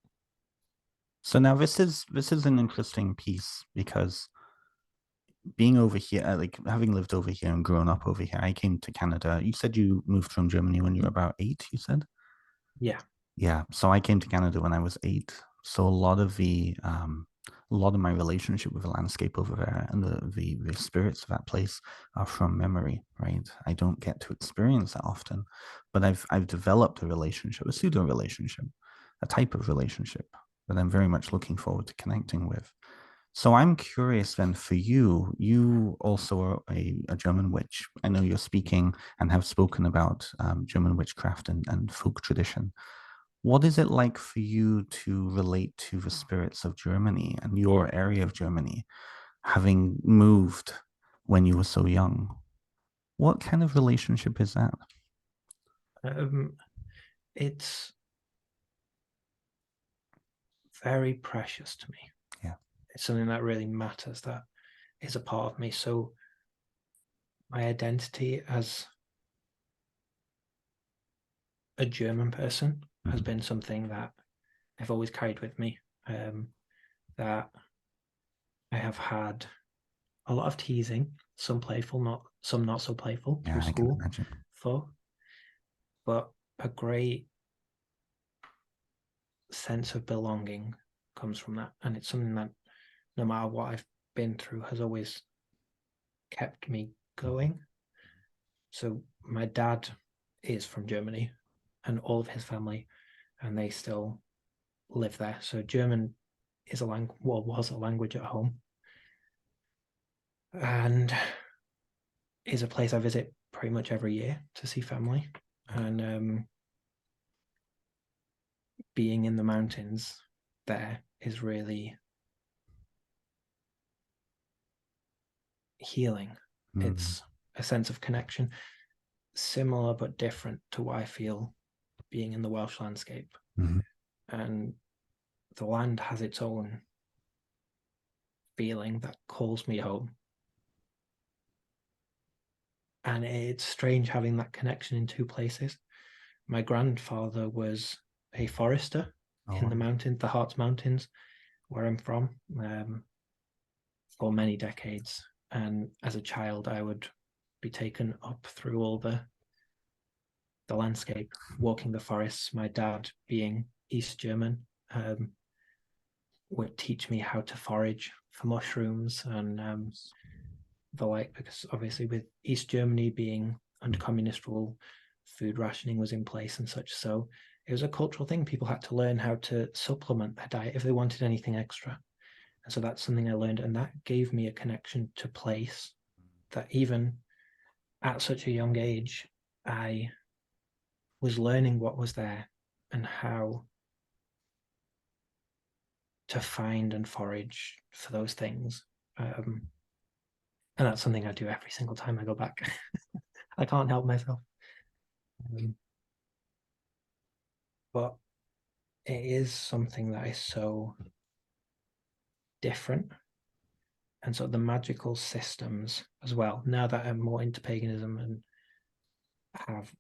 So now this is an interesting piece, because being over here, like having lived over here and grown up over here, I came to Canada. You said you moved from Germany when you were about 8, you said? Yeah. Yeah. So I came to Canada when I was 8. So a lot of my relationship with the landscape over there and the spirits of that place are from memory, right? I don't get to experience that often, but I've developed a relationship, a pseudo relationship, a type of relationship that I'm very much looking forward to connecting with. So I'm curious then, for you, you also are a German witch. I know you're speaking and have spoken about German witchcraft and folk tradition. What is it like for you to relate to the spirits of Germany and your area of Germany, having moved when you were so young? What kind of relationship is that? It's very precious to me. Yeah. It's something that really matters, that is a part of me. So my identity as a German person has been something that I've always carried with me, that I have had a lot of teasing, some playful, some not so playful, Yeah, through I can school imagine. for, but a great sense of belonging comes from that. And it's something that no matter what I've been through has always kept me going. So my dad is from Germany and all of his family, and they still live there. So German is was a language at home, and is a place I visit pretty much every year to see family. And being in the mountains there is really healing. It's a sense of connection, similar but different to what I feel being in the Welsh landscape. And the land has its own feeling that calls me home. And it's strange having that connection in two places. My grandfather was a forester in the mountains, the Harz Mountains, where I'm from, for many decades. And as a child, I would be taken up through all the landscape, walking the forests. My dad, being East German, would teach me how to forage for mushrooms and the like, because obviously with East Germany being under communist rule, food rationing was in place and such. So it was a cultural thing. People had to learn how to supplement their diet if they wanted anything extra. And so that's something I learned, and that gave me a connection to place that even at such a young age, I was learning what was there and how to find and forage for those things. And that's something I do every single time I go back. I can't help myself. But it is something that is so different. And so the magical systems as well, now that I'm more into paganism and have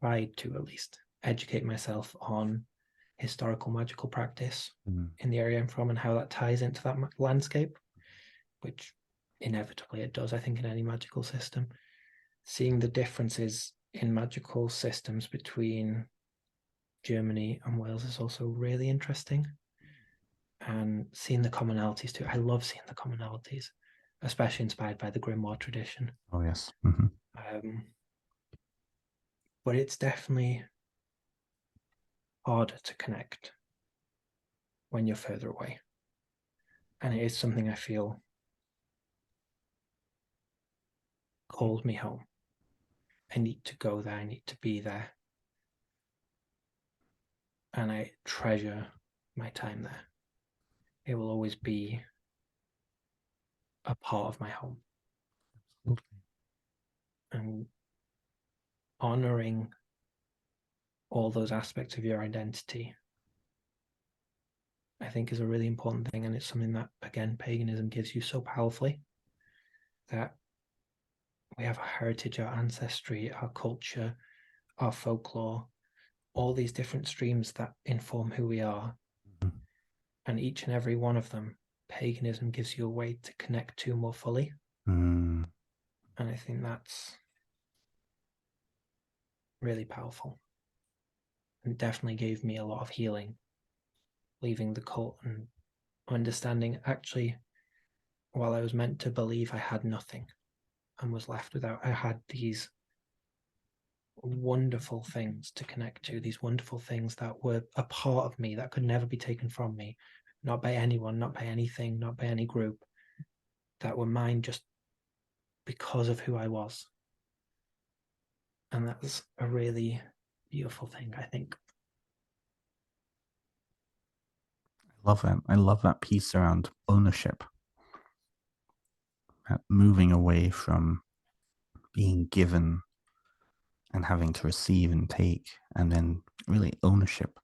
tried to at least educate myself on historical magical practice in the area I'm from and how that ties into that landscape, which inevitably it does, I think, in any magical system. Seeing the differences in magical systems between Germany and Wales is also really interesting. And seeing the commonalities too. I love seeing the commonalities, especially inspired by the grimoire tradition. Oh, yes. But it's definitely harder to connect when you're further away. And it is something I feel calls me home. I need to go there. I need to be there. And I treasure my time there. it will always be a part of my home. Absolutely. And honoring all those aspects of your identity, I think, is a really important thing. And it's something that, again, paganism gives you so powerfully, that we have our heritage, our ancestry, our culture, our folklore, all these different streams that inform who we are. Mm-hmm. And each and every one of them, paganism gives you a way to connect to more fully. Mm. And I think that's really powerful. And definitely gave me a lot of healing, leaving the cult and understanding, actually, while I was meant to believe I had nothing and was left without, I had these wonderful things to connect to, these wonderful things that were a part of me that could never be taken from me, not by anyone, not by anything, not by any group, that were mine just because of who I was. And that's a really beautiful thing, I think. Love it. I love that piece around ownership, moving away from being given and having to receive and take, and then really ownership.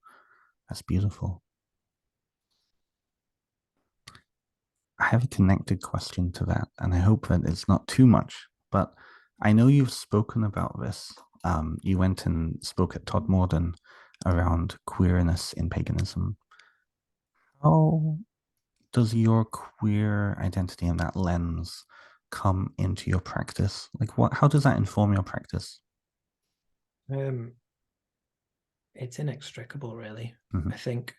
That's beautiful. I have a connected question to that, and I hope that it's not too much, but I know you've spoken about this. You went and spoke at Todd Morden around queerness in paganism. How does your queer identity and that lens come into your practice? Like, how does that inform your practice? It's inextricable, really. Mm-hmm. I think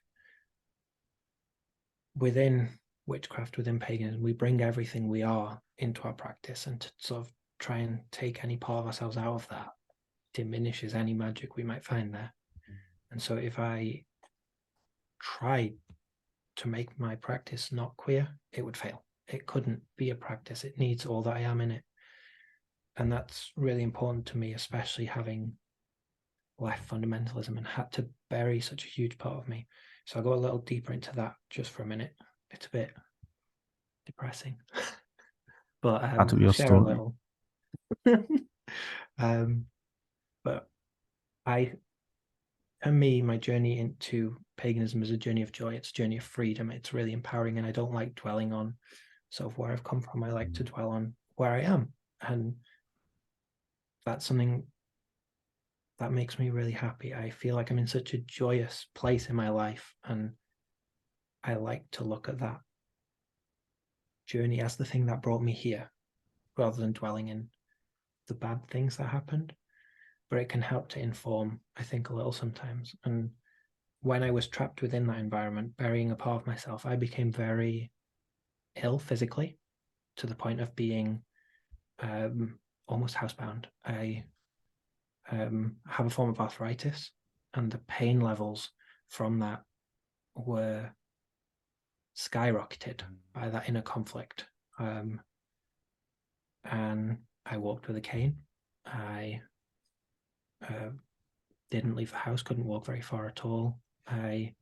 within witchcraft, within paganism, we bring everything we are into our practice, and to sort of try and take any part of ourselves out of that diminishes any magic we might find there. And so if I tried to make my practice not queer, it would fail. It couldn't be a practice. It needs all that I am in it. And that's really important to me, especially having left fundamentalism and had to bury such a huge part of me. So I'll go a little deeper into that just for a minute. It's a bit depressing, but Part of I'll your share a story. little. But for me, my journey into paganism is a journey of joy. It's a journey of freedom. It's really empowering, and I don't like dwelling on sort of where I've come from. I like to dwell on where I am, and that's something that makes me really happy. I feel like I'm in such a joyous place in my life, and I like to look at that journey as the thing that brought me here, rather than dwelling in the bad things that happened. But it can help to inform, I think, a little sometimes. And when I was trapped within that environment, burying a part of myself, I became very ill physically, to the point of being almost housebound. I have a form of arthritis, and the pain levels from that were skyrocketed by that inner conflict. And I walked with a cane. I didn't leave the house, couldn't walk very far at all. I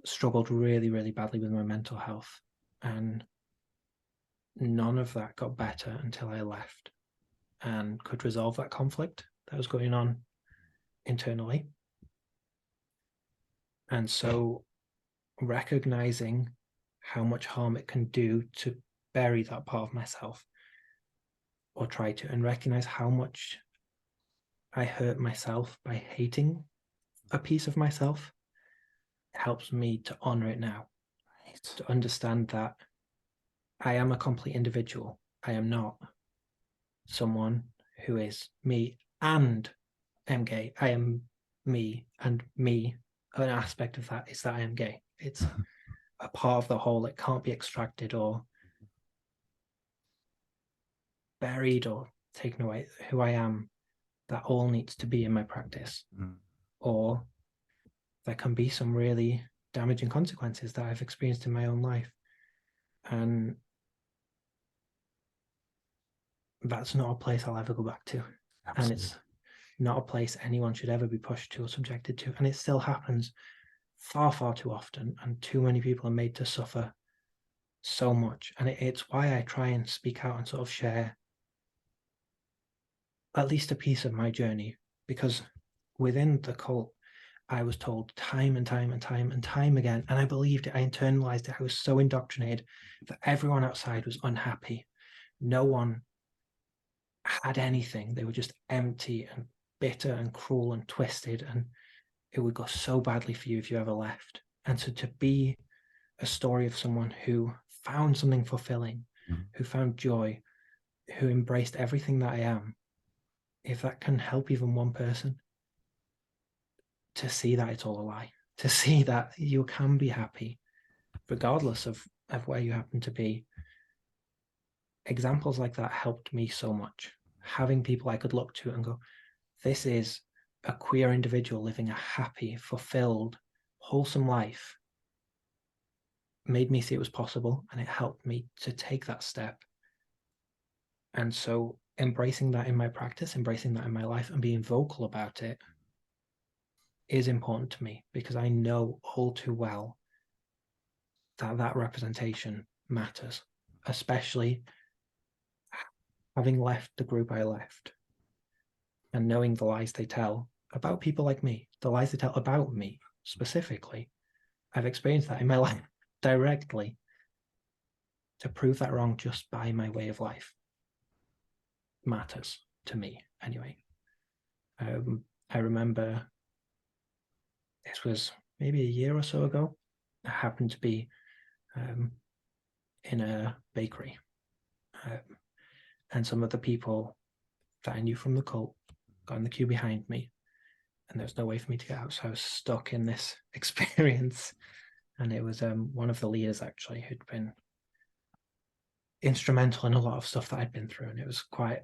struggled really, really badly with my mental health. And none of that got better until I left and could resolve that conflict that was going on internally. And so recognizing how much harm it can do to bury that part of myself, or try to, and recognize how much I hurt myself by hating a piece of myself, helps me to honor it now, Right. to understand that I am a complete individual. I am not someone who is me and am gay. I am me, and me, an aspect of that is that I am gay. It's a part of the whole. It can't be extracted or buried or taken away. Who I am, that all needs to be in my practice. Or there can be some really damaging consequences that I've experienced in my own life. And that's not a place I'll ever go back to. Absolutely. And it's not a place anyone should ever be pushed to or subjected to. And it still happens far, far too often, and too many people are made to suffer so much. And it's why I try and speak out and sort of share at least a piece of my journey, because within the cult, I was told time and time and time and time again, and I believed it, I internalized it, I was so indoctrinated that everyone outside was unhappy. No one had anything. They were just empty and bitter and cruel and twisted, and it would go so badly for you if you ever left. And so to be a story of someone who found something fulfilling, who found joy, who embraced everything that I am, if that can help even one person to see that it's all a lie, to see that you can be happy regardless of where you happen to be. Examples like that helped me so much. Having people I could look to and go, this is a queer individual living a happy, fulfilled, wholesome life, made me see it was possible, and it helped me to take that step. And so embracing that in my practice, embracing that in my life, and being vocal about it is important to me, because I know all too well that that representation matters, especially having left the group I left and knowing the lies they tell about people like me, the lies they tell about me specifically. I've experienced that in my life directly. To prove that wrong just by my way of life matters to me anyway. I remember this was maybe a year or so ago. I happened to be in a bakery, and some of the people that I knew from the cult got in the queue behind me, and there was no way for me to get out, so I was stuck in this experience. And it was one of the leaders actually who'd been instrumental in a lot of stuff that I'd been through, and it was quite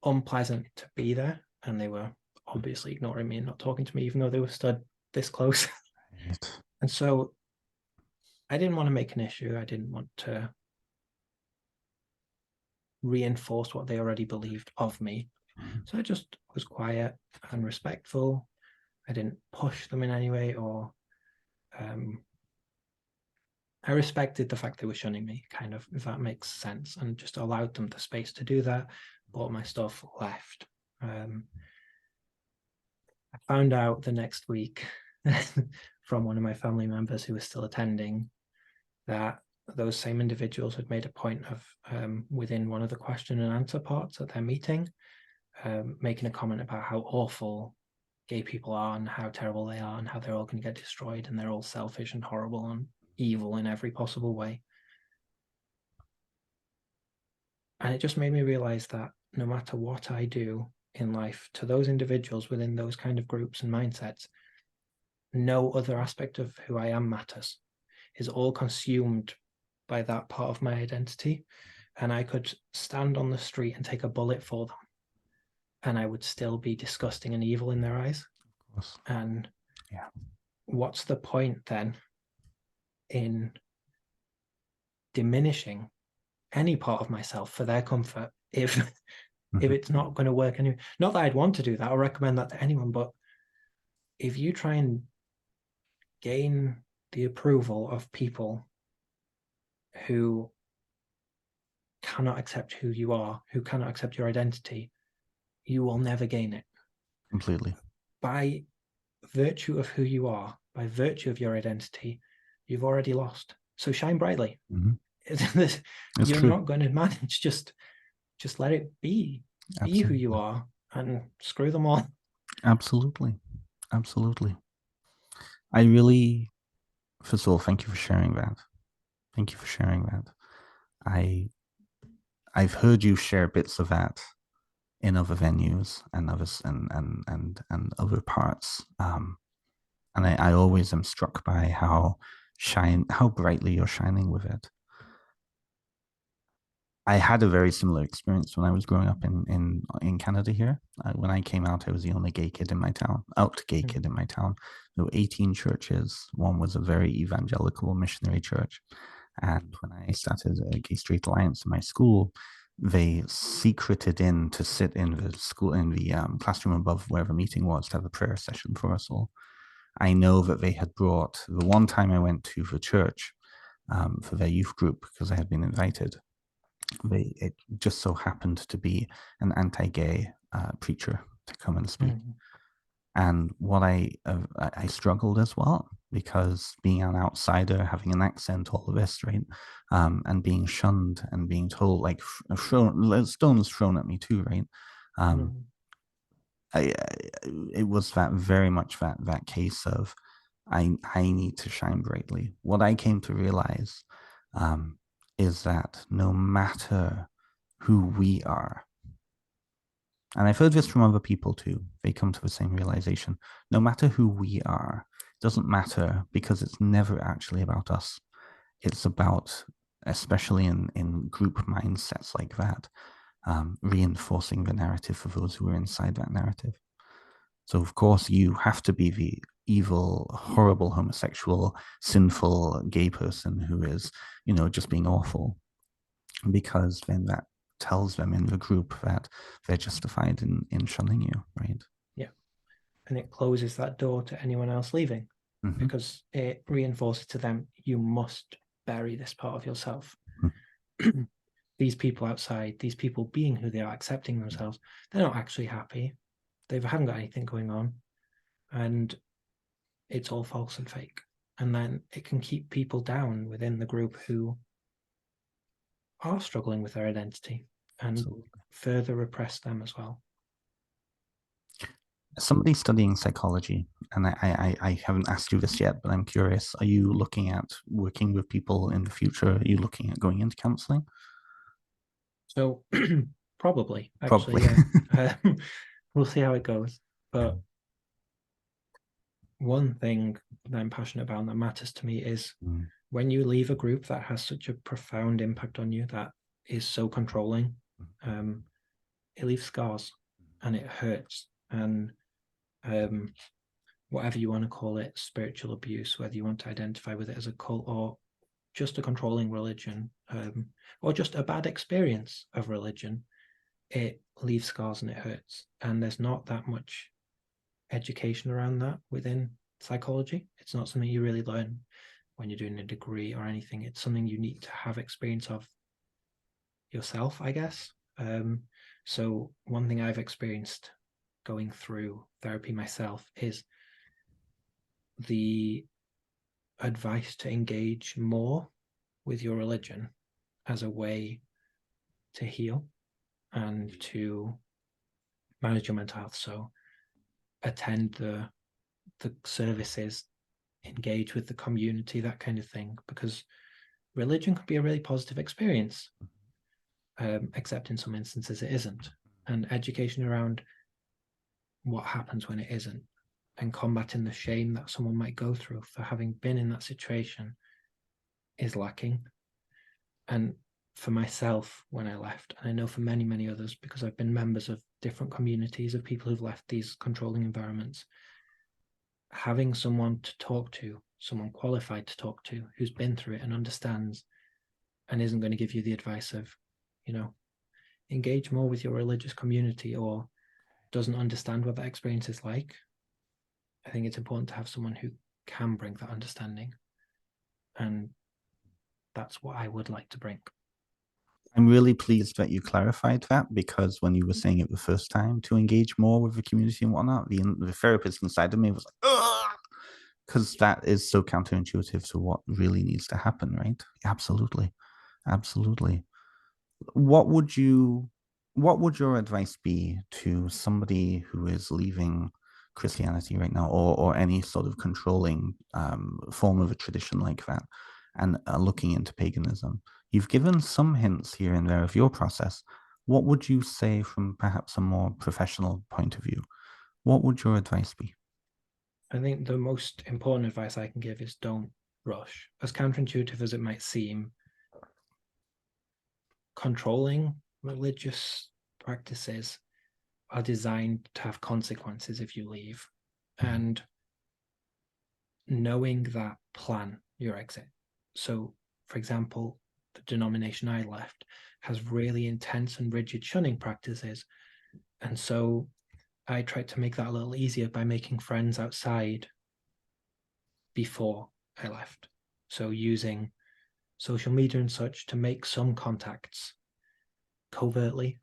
unpleasant to be there. And they were obviously ignoring me and not talking to me, even though they were stood this close. Right. And so I didn't want to make an issue. I didn't want to reinforce what they already believed of me. So I just was quiet and respectful. I didn't push them in any way, or I respected the fact they were shunning me, kind of, if that makes sense, and just allowed them the space to do that, bought my stuff, left. I found out the next week from one of my family members who was still attending that those same individuals had made a point of, within one of the question and answer parts at their meeting, making a comment about how awful gay people are and how terrible they are and how they're all going to get destroyed and they're all selfish and horrible and evil in every possible way. And it just made me realize that no matter what I do in life to those individuals within those kind of groups and mindsets, no other aspect of who I am matters. Is all consumed by that part of my identity. And I could stand on the street and take a bullet for them, and I would still be disgusting and evil in their eyes. Of course. And yeah, what's the point then in diminishing any part of myself for their comfort if it's not going to work anyway? Not that I'd want to do that or recommend that to anyone, but if you try and gain the approval of people who cannot accept who you are, who cannot accept your identity, you will never gain it. Completely. By virtue of who you are, by virtue of your identity, you've already lost. So shine brightly. You're not going to manage. Just let it be. Absolutely. Be who you are and screw them all. Absolutely. Absolutely. I really, first of all, thank you for sharing that. Thank you for sharing that. I've heard you share bits of that in other venues and others and other parts. And I always am struck by how brightly you're shining with it. I had a very similar experience when I was growing up in Canada here. When I came out, I was the only gay kid in my town, kid in my town. There were 18 churches. One was a very evangelical missionary church. And when I started a Gay Straight Alliance in my school, they secreted in to sit in the school, in the classroom above where the meeting was, to have a prayer session for us all. I know that they had brought, the one time I went to the church for their youth group, because I had been invited, it just so happened to be an anti-gay preacher to come and speak. And what I struggled as well, because being an outsider, having an accent, all of this, right, and being shunned and being told, like, stones thrown at me too, right. It was that very much that case of I need to shine brightly. What I came to realize is that no matter who we are, and I've heard this from other people too, they come to the same realization. No matter who we are, it doesn't matter, because it's never actually about us. It's about, especially in group mindsets like that, reinforcing the narrative for those who are inside that narrative. So, of course, you have to be the evil, horrible, homosexual, sinful gay person who is, just being awful, because then that tells them in the group that they're justified in shunning you, right? Yeah. And it closes that door to anyone else leaving, because it reinforces to them, you must bury this part of yourself. These people outside, these people being who they are, accepting themselves, they're not actually happy. They haven't got anything going on. And it's all false and fake. And then it can keep people down within the group who are struggling with their identity, and further repress them as well. Somebody studying psychology, and I haven't asked you this yet, but I'm curious, are you looking at working with people in the future? Are you looking at going into counseling? So probably, actually, yeah. We'll see how it goes. But one thing that I'm passionate about and that matters to me is when you leave a group that has such a profound impact on you, that is so controlling, it leaves scars and it hurts. And whatever you want to call it, spiritual abuse, whether you want to identify with it as a cult or just a controlling religion, or just a bad experience of religion, it leaves scars and it hurts. And there's not that much education around that within psychology. It's not something you really learn when you're doing a degree or anything. It's something you need to have experience of yourself, I guess. So one thing I've experienced going through therapy myself is the advice to engage more with your religion as a way to heal and to manage your mental health. So attend the services, engage with the community, that kind of thing, because religion could be a really positive experience, except in some instances it isn't. And education around what happens when it isn't, and combating the shame that someone might go through for having been in that situation, is lacking. And for myself, when I left, and I know for many, many others, because I've been members of different communities of people who've left these controlling environments, having someone to talk to, someone qualified to talk to, who's been through it and understands, and isn't going to give you the advice of, engage more with your religious community, or doesn't understand what that experience is like. I think it's important to have someone who can bring that understanding. And that's what I would like to bring. I'm really pleased that you clarified that, because when you were saying it the first time, to engage more with the community and whatnot, the therapist inside of me was like, ugh, because that is so counterintuitive to what really needs to happen, right? Absolutely. Absolutely. What would your advice be to somebody who is leaving Christianity right now, or any sort of controlling form of a tradition like that, and looking into paganism? You've given some hints here and there of your process. What would you say from perhaps a more professional point of view? What would your advice be? I think the most important advice I can give is don't rush. As counterintuitive as it might seem, controlling religious practices are designed to have consequences if you leave. And knowing that, plan your exit. So, for example, the denomination I left has really intense and rigid shunning practices. And so I tried to make that a little easier by making friends outside before I left. So using social media and such to make some contacts covertly.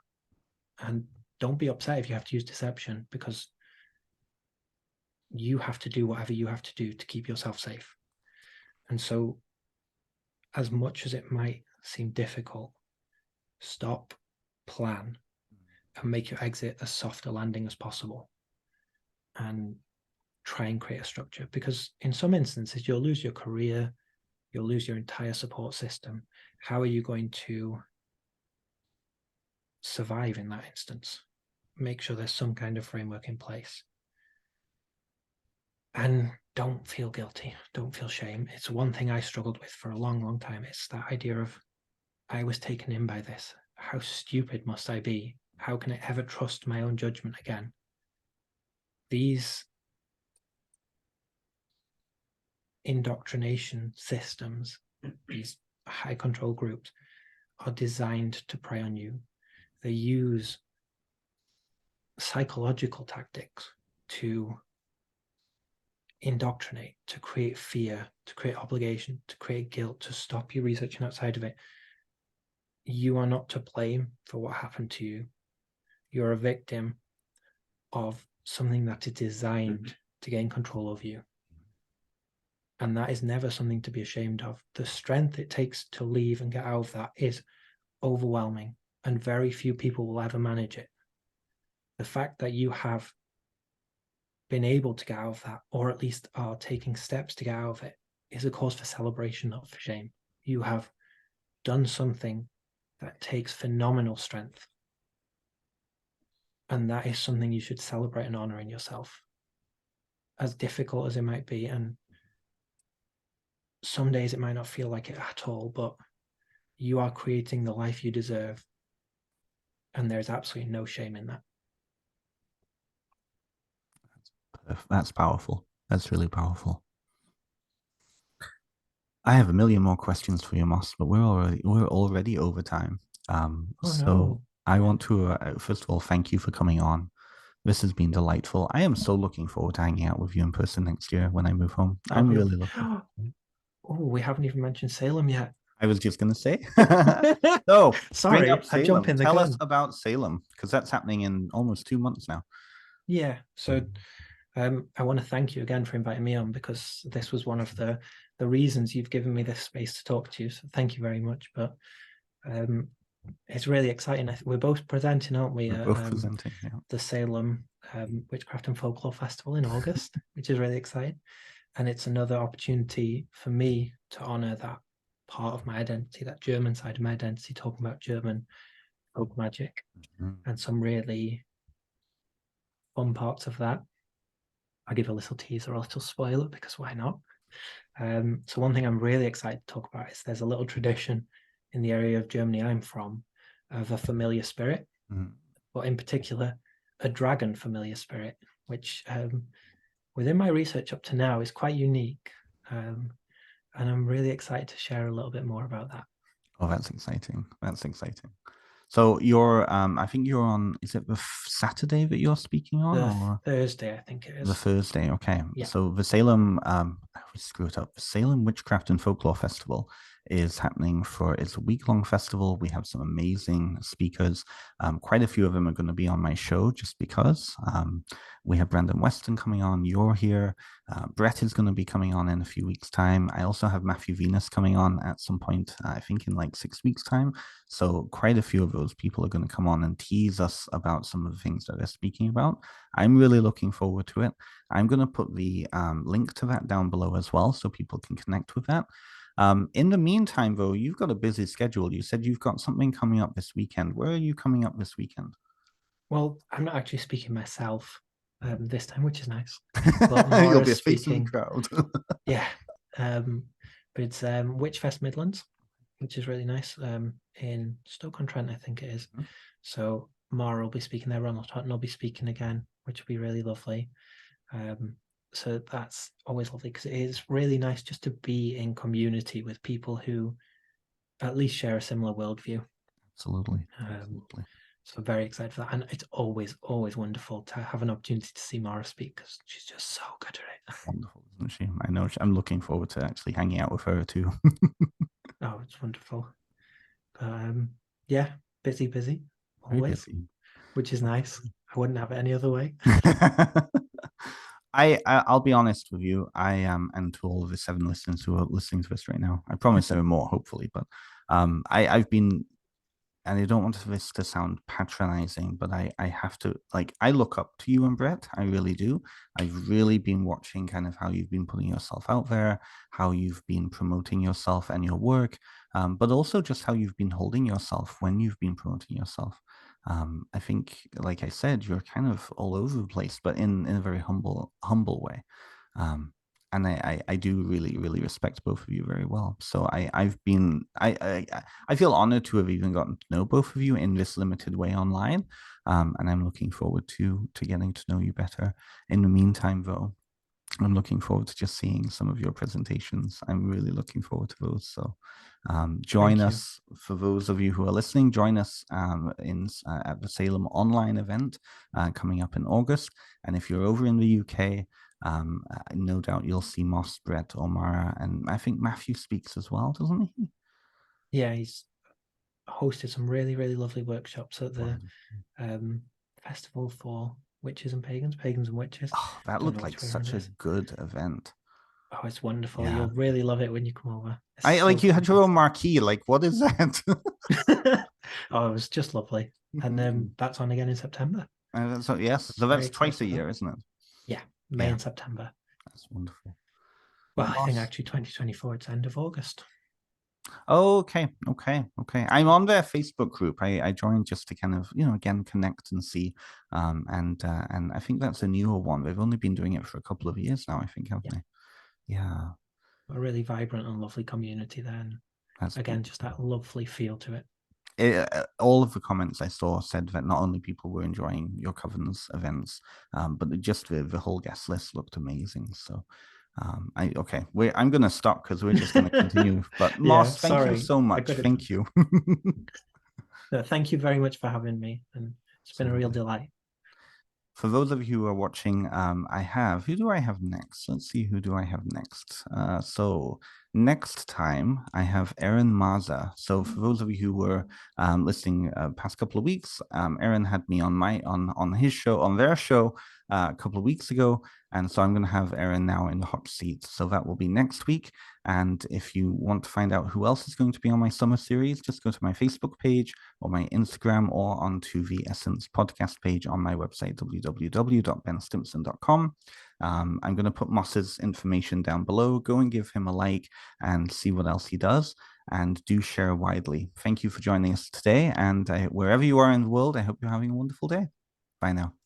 And don't be upset if you have to use deception, because you have to do whatever you have to do to keep yourself safe. And so, as much as it might seem difficult, stop, plan, and make your exit as soft a landing as possible. And try and create a structure, because in some instances, you'll lose your career, you'll lose your entire support system. How are you going to survive in that instance? Make sure there's some kind of framework in place. And don't feel guilty. Don't feel shame. It's one thing I struggled with for a long, long time. It's that idea of, I was taken in by this. How stupid must I be? How can I ever trust my own judgment again? These indoctrination systems, these high control groups, are designed to prey on you. They use psychological tactics to indoctrinate, to create fear, to create obligation, to create guilt, to stop you researching outside of it. You are not to blame for what happened to you. You're a victim of something that is designed to gain control over you. And that is never something to be ashamed of. The strength it takes to leave and get out of that is overwhelming, and very few people will ever manage it. The fact that you have been able to get out of that, or at least are taking steps to get out of it, is a cause for celebration, not for shame. You have done something that takes phenomenal strength. And that is something you should celebrate and honor in yourself, as difficult as it might be. And some days it might not feel like it at all, but you are creating the life you deserve. And there's absolutely no shame in that. That's powerful. That's really powerful. I have a million more questions for you, Moss, but we're already over time. So I want to first of all thank you for coming on. This has been delightful. I am so looking forward to hanging out with you in person next year when I move home. I'm really looking. Oh, we haven't even mentioned Salem yet. I was just going to say. So, sorry, I'm jumping the gun. Tell us about Salem, because that's happening in almost 2 months now. Yeah. So I want to thank you again for inviting me on, because this was one of the reasons you've given me this space to talk to you. So thank you very much. But it's really exciting. We're both presenting, aren't we? We're both presenting, yeah. The Salem Witchcraft and Folklore Festival in August, which is really exciting. And it's another opportunity for me to honor that part of my identity, that German side of my identity, talking about German folk magic and some really fun parts of that. I'll give a little teaser, a little spoiler, because why not? So one thing I'm really excited to talk about is there's a little tradition in the area of Germany I'm from of a familiar spirit, but in particular, a dragon familiar spirit, which within my research up to now is quite unique. And I'm really excited to share a little bit more about that. Oh, that's exciting. That's exciting. So you're, I think you're on, is it the Saturday that you're speaking on? Or Thursday, I think it is. The Thursday, okay. Yeah. So the Salem, I always screw it up. The Salem Witchcraft and Folklore Festival is happening it's a week-long festival. We have some amazing speakers. Quite a few of them are going to be on my show just because. We have Brandon Weston coming on. You're here. Brett is going to be coming on in a few weeks' time. I also have Matthew Venus coming on at some point, I think in like 6 weeks' time. So quite a few of those people are going to come on and tease us about some of the things that they're speaking about. I'm really looking forward to it. I'm going to put the link to that down below as well, so people can connect with that. In the meantime, though, you've got a busy schedule. You said you've got something coming up this weekend. Where are you coming up this weekend? Well, I'm not actually speaking myself this time, which is nice. But you'll be speaking crowd. Yeah. But it's Witchfest Midlands, which is really nice, in Stoke-on-Trent, I think it is. So Mara will be speaking there, Ronald Hutton will be speaking again, which will be really lovely. So that's always lovely, because it is really nice just to be in community with people who at least share a similar worldview. Absolutely. Absolutely. So very excited for that. And it's always, always wonderful to have an opportunity to see Mara speak because she's just so good at it. Wonderful, isn't she? I know. I'm looking forward to actually hanging out with her too. Oh, it's wonderful. But yeah, busy, Very always, busy. which is nice. I wouldn't have it any other way. I'll be honest with you. I am, and to all of the 7 listeners who are listening to this right now, I promise there are more, hopefully. But I've been, and I don't want this to sound patronizing, but I have to, like, I look up to you and Brett. I really do. I've really been watching kind of how you've been putting yourself out there, how you've been promoting yourself and your work, but also just how you've been holding yourself when you've been promoting yourself. I think, like I said, you're kind of all over the place, but in a very humble way. Um, and I do really, really respect both of you very well. So I've been I feel honored to have even gotten to know both of you in this limited way online. And I'm looking forward to getting to know you better. In the meantime, though, I'm looking forward to just seeing some of your presentations. I'm really looking forward to those. So join us, for those of you who are listening, join us at the Salem online event coming up in August. And if you're over in the UK, no doubt you'll see Moss, Brett, or Mara, and I think Matthew speaks as well, doesn't he? Yeah, he's hosted some really, really lovely workshops at the festival for witches and pagans, pagans and witches. Oh, that looked like such a good event. Oh, it's wonderful. Yeah. You'll really love it when you come over. I like you had your own marquee. Like, what is that? Oh, it was just lovely. And that's on again in September. So yes, so that's twice a year, isn't it? Yeah, May and September. That's wonderful. Well, I think actually 2024, it's end of August. Oh, okay. I'm on their Facebook group. I joined just to kind of, again, connect and see. And I think that's a newer one. They've only been doing it for a couple of years now, I think, haven't they? Yeah. A really vibrant and lovely community there. And that's again, beautiful. Just that lovely feel to it. All of the comments I saw said that not only people were enjoying your Coven's events, but just the whole guest list looked amazing. So I'm going to stop because we're just going to continue. But Moss, thank you so much. Thank you. No, thank you very much for having me, and it's been a real delight. For those of you who are watching, who do I have next? Let's see, who do I have next? So next time I have Aaron Maza. So for those of you who were listening past couple of weeks, Aaron had me on their show a couple of weeks ago. And so I'm going to have Aaron now in the hot seat. So that will be next week. And if you want to find out who else is going to be on my summer series, just go to my Facebook page or my Instagram or onto the Essence podcast page on my website, www.benstimson.com. I'm going to put Moss's information down below. Go and give him a like and see what else he does. And do share widely. Thank you for joining us today. And wherever you are in the world, I hope you're having a wonderful day. Bye now.